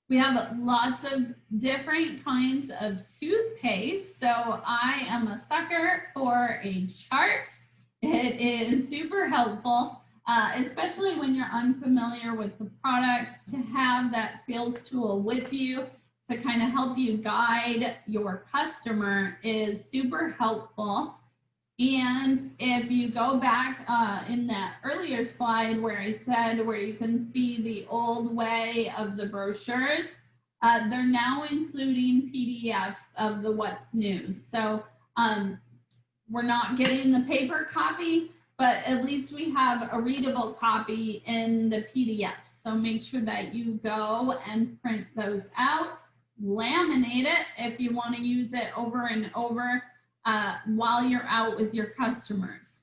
We have lots of different kinds of toothpaste. So I am a sucker for a chart. It is super helpful. Especially when you're unfamiliar with the products, to have that sales tool with you to kind of help you guide your customer is super helpful. And if you go back in that earlier slide where I said where you can see the old way of the brochures, they're now including PDFs of the what's new. So we're not getting the paper copy, but at least we have a readable copy in the PDF. So make sure that you go and print those out, laminate it if you want to use it over and over while you're out with your customers.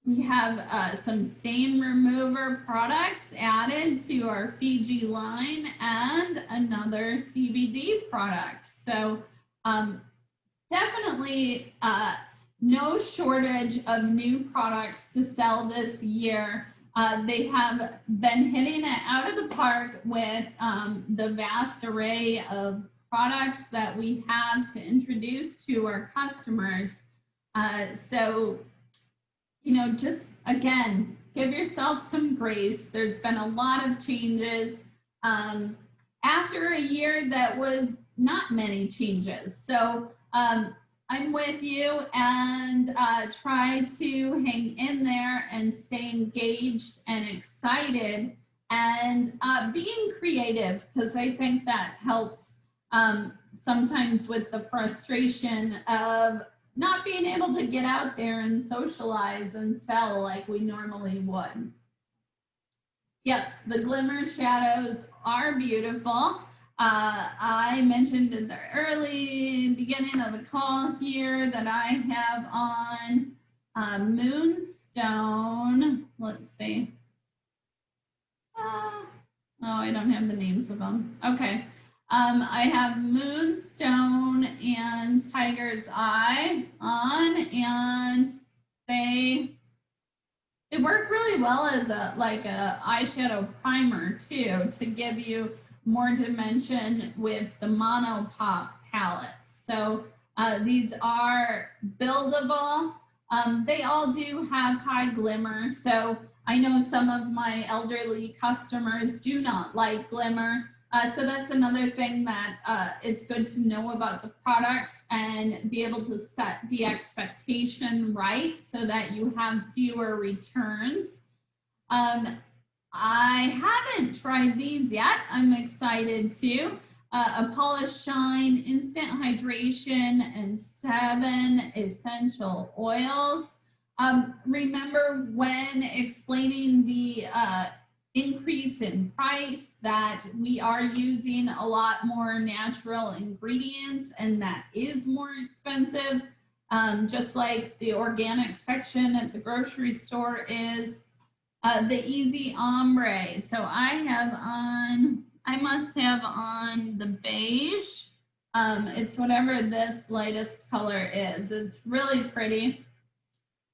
We have some stain remover products added to our Fiji line and another CBD product. So definitely no shortage of new products to sell this year. They have been hitting it out of the park with the vast array of products that we have to introduce to our customers. So, you know, just again, give yourself some grace. There's been a lot of changes after a year that was not many changes. So, I'm with you, and try to hang in there and stay engaged and excited, and being creative, because I think that helps sometimes with the frustration of not being able to get out there and socialize and sell like we normally would. Yes, the glimmer shadows are beautiful. I mentioned in the early beginning of the call here that I have on Moonstone. Let's see. Oh, I don't have the names of them. Okay. I have Moonstone and Tiger's Eye on, and they work really well as a eyeshadow primer too, to give you more dimension with the Mono Pop palettes. So these are buildable. They all do have high glimmer. So I know some of my elderly customers do not like glimmer. So that's another thing that it's good to know about the products and be able to set the expectation right so that you have fewer returns. I haven't tried these yet. I'm excited to. A Polish Shine, Instant Hydration, and 7 essential oils. Remember when explaining the increase in price that we are using a lot more natural ingredients and that is more expensive, just like the organic section at the grocery store is. The Easy Ombre. So I must have on the beige. It's whatever this lightest color is. It's really pretty.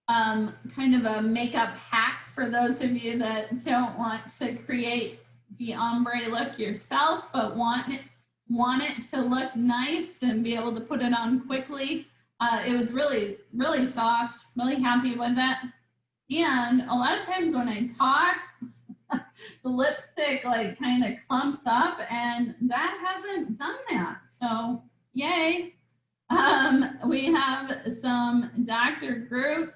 Kind of a makeup hack for those of you that don't want to create the ombre look yourself, but want it to look nice and be able to put it on quickly. It was really, really soft, really happy with it. And a lot of times when I talk, the lipstick like kind of clumps up, and that hasn't done that. So yay. We have some Dr. Groot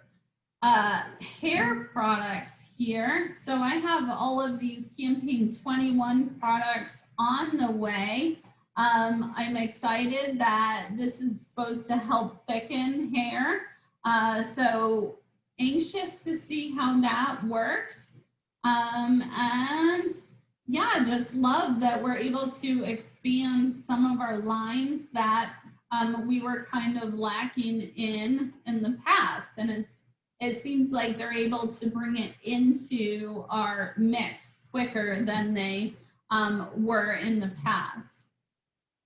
hair products here. So I have all of these campaign 21 products on the way. I'm excited that this is supposed to help thicken hair. So anxious to see how that works. And yeah, just love that we're able to expand some of our lines that we were kind of lacking in the past. And it seems like they're able to bring it into our mix quicker than they were in the past.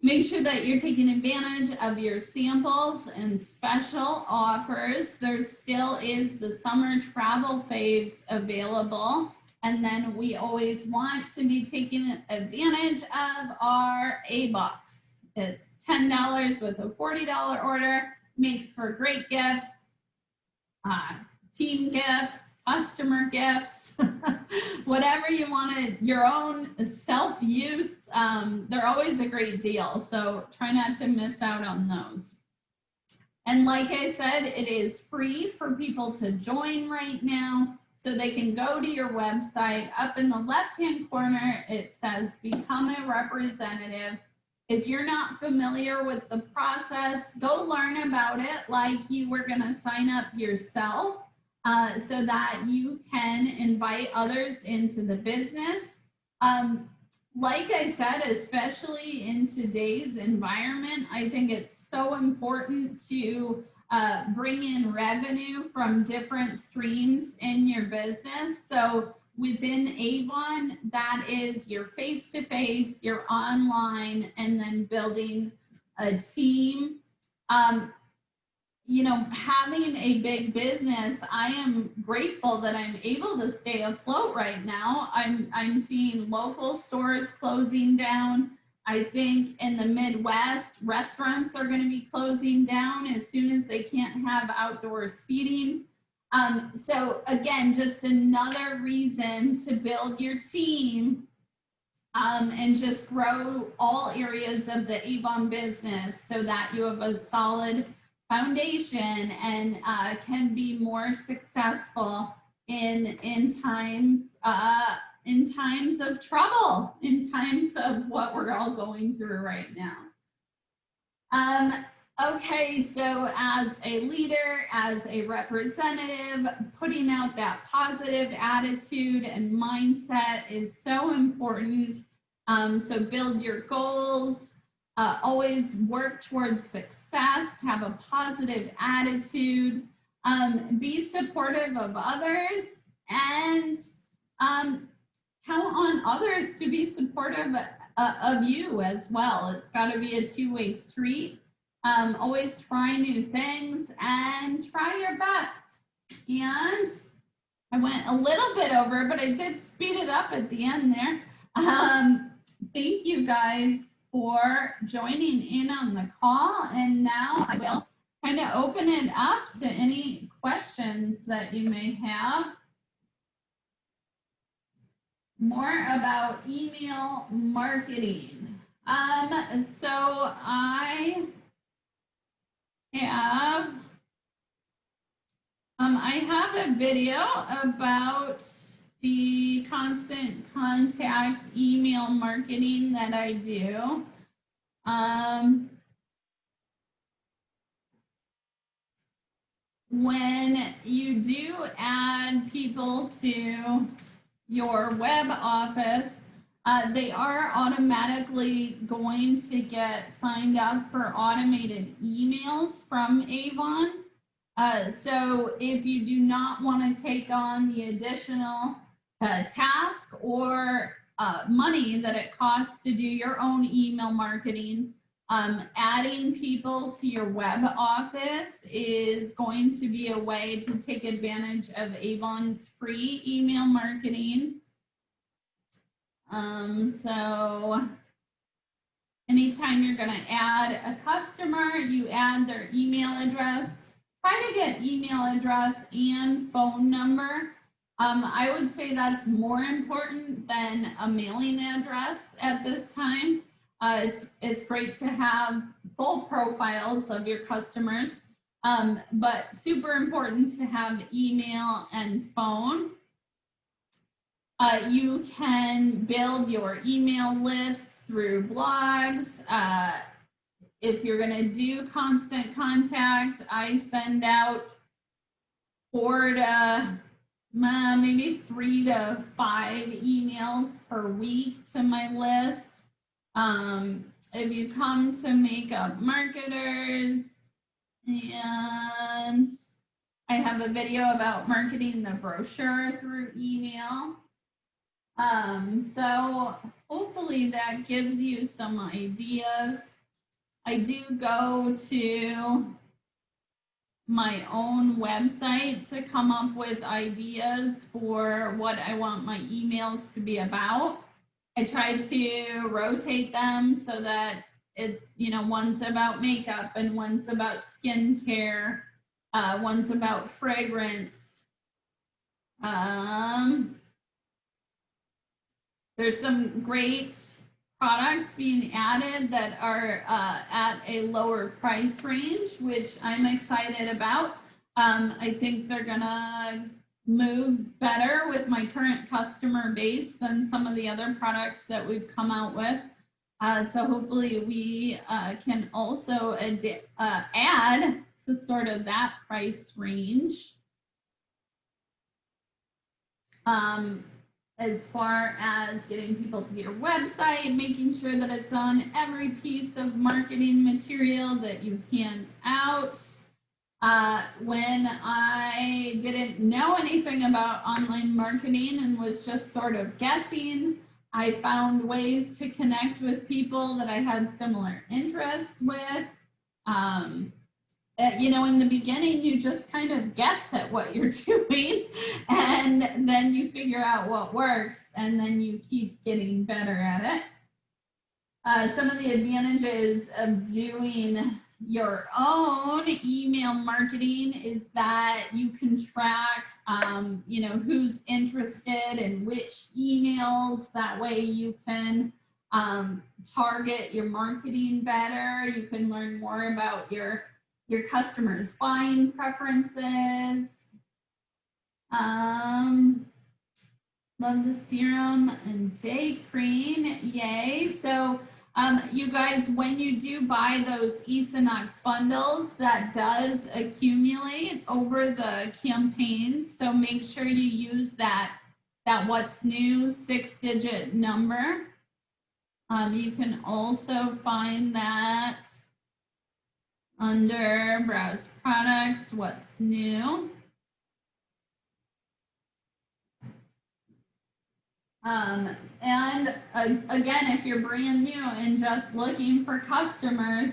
Make sure that you're taking advantage of your samples and special offers. There still is the summer travel faves available. And then we always want to be taking advantage of our A-Box. It's $10 with a $40 order, makes for great gifts, team gifts, customer gifts, whatever you wanted, your own self-use. They're always a great deal. So try not to miss out on those. And like I said, it is free for people to join right now. So they can go to your website. Up in the left-hand corner, it says become a representative. If you're not familiar with the process, go learn about it like you were gonna sign up yourself. So that you can invite others into the business. Like I said, especially in today's environment, I think it's so important to bring in revenue from different streams in your business. So within Avon, that is your face-to-face, your online, and then building a team. You know, having a big business, I am grateful that I'm able to stay afloat right now. I'm seeing local stores closing down. I think in the Midwest, restaurants are going to be closing down as soon as they can't have outdoor seating. So again, just another reason to build your team and just grow all areas of the Avon business so that you have a solid foundation and can be more successful in times of trouble, in times of what we're all going through right now. Okay, so as a leader, as a representative, putting out that positive attitude and mindset is so important. So build your goals. Always work towards success, have a positive attitude, be supportive of others, and count on others to be supportive of you as well. It's got to be a two-way street. Always try new things and try your best. And I went a little bit over, but I did speed it up at the end there. Thank you guys for joining in on the call. And now I will kind of open it up to any questions that you may have. more about email marketing. So I have a video about the constant contact email marketing that I do. When you do add people to your web office, they are automatically going to get signed up for automated emails from Avon. So if you do not want to take on the additional task or money that it costs to do your own email marketing, adding people to your web office is going to be a way to take advantage of Avon's free email marketing. So anytime you're going to add a customer, you add their email address. Try to get email address and phone number. I would say that's more important than a mailing address at this time. It's great to have full profiles of your customers, but super important to have email and phone. You can build your email list through blogs. If you're going to do constant contact, I send out 4 to maybe 3 to 5 emails per week to my list. If you come to Makeup Marketers, and I have a video about marketing the brochure through email. So hopefully that gives you some ideas. I do go to my own website to come up with ideas for what I want my emails to be about. I try to rotate them so that it's, one's about makeup and one's about skincare, one's about fragrance. There's some great products being added that are at a lower price range, which I'm excited about. I think they're gonna move better with my current customer base than some of the other products that we've come out with. So hopefully we can also add to sort of that price range. As far as getting people to your website, making sure that it's on every piece of marketing material that you hand out. When I didn't know anything about online marketing and was just sort of guessing, I found ways to connect with people that I had similar interests with. In the beginning, you just kind of guess at what you're doing, and then you figure out what works, and then you keep getting better at it. Some of the advantages of doing your own email marketing is that you can track, who's interested in which emails. That way you can target your marketing better. You can learn more about your customers' buying preferences. Love the serum and day cream, yay. So you guys, when you do buy those Knox bundles, that does accumulate over the campaigns. So make sure you use that what's new 6-digit number. You can also find that under browse products, what's new. And again, if you're brand new and just looking for customers,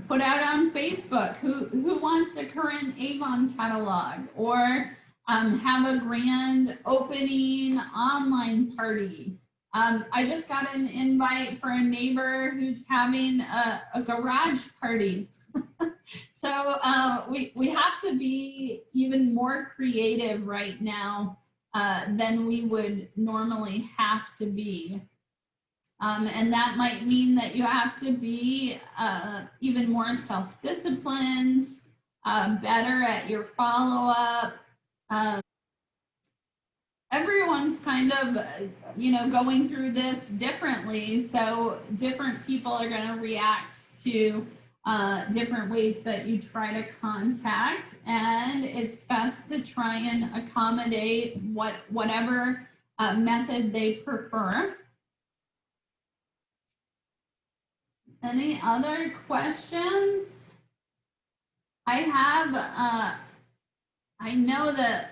put out on Facebook who wants a current Avon catalog, or have a grand opening online party. I just got an invite for a neighbor who's having a garage party. So we have to be even more creative right now than we would normally have to be. And that might mean that you have to be even more self-disciplined, better at your follow-up. Everyone's kind of, going through this differently. So different people are going to react to different ways that you try to contact. And it's best to try and accommodate whatever method they prefer. Any other questions? I know that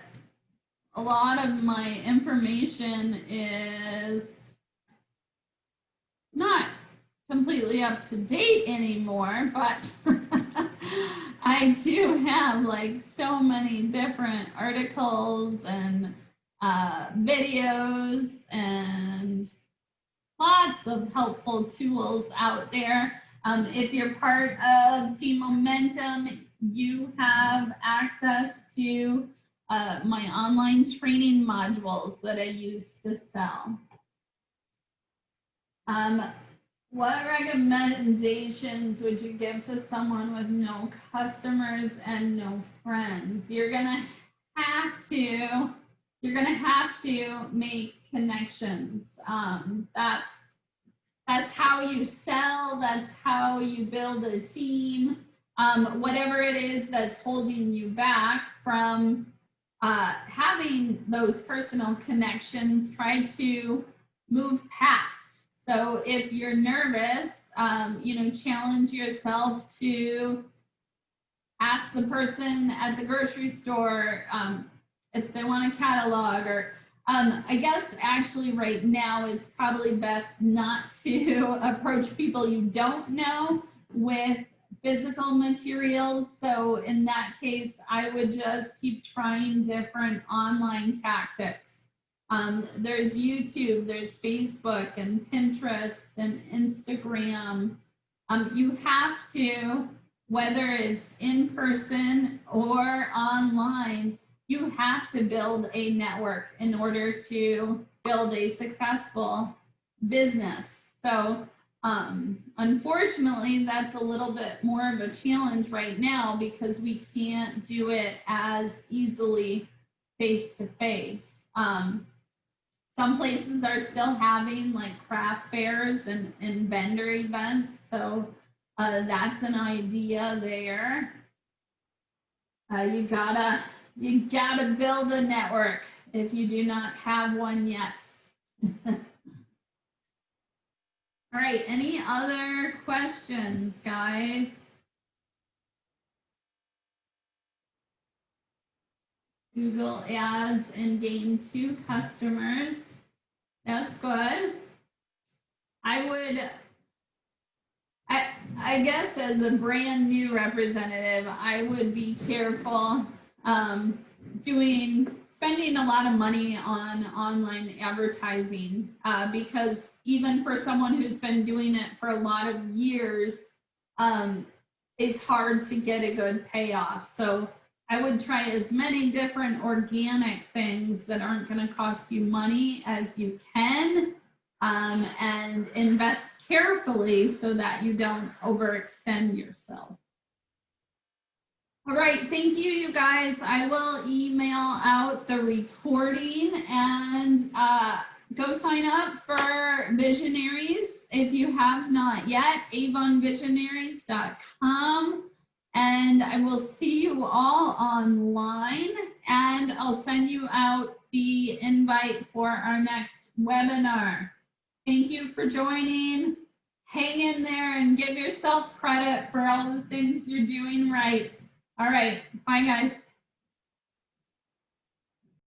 a lot of my information is not completely up to date anymore, but I do have like so many different articles and videos and lots of helpful tools out there. If you're part of Team Momentum, you have access to my online training modules that I use to sell. What recommendations would you give to someone with no customers and no friends? You're gonna have to make connections. That's how you sell. That's how you build a team. Whatever it is that's holding you back from having those personal connections, try to move past. So if you're nervous, challenge yourself to ask the person at the grocery store if they want a catalog, or I guess actually right now it's probably best not to approach people you don't know with physical materials. So in that case, I would just keep trying different online tactics. There's YouTube, there's Facebook and Pinterest and Instagram. You have to, whether it's in person or online, you have to build a network in order to build a successful business. So unfortunately, that's a little bit more of a challenge right now because we can't do it as easily face to face. Some places are still having like craft fairs and vendor events. So that's an idea there. You gotta build a network if you do not have one yet. All right, any other questions, guys? Google Ads and gain 2 customers. That's good. I guess as a brand new representative, I would be careful spending a lot of money on online advertising because even for someone who's been doing it for a lot of years, it's hard to get a good payoff. So I would try as many different organic things that aren't going to cost you money as you can, and invest carefully so that you don't overextend yourself. All right, thank you, you guys. I will email out the recording and go sign up for Visionaries if you have not yet, avonvisionaries.com. And I will see you all online, and I'll send you out the invite for our next webinar. Thank you for joining. Hang in there and give yourself credit for all the things you're doing right. All right, bye guys.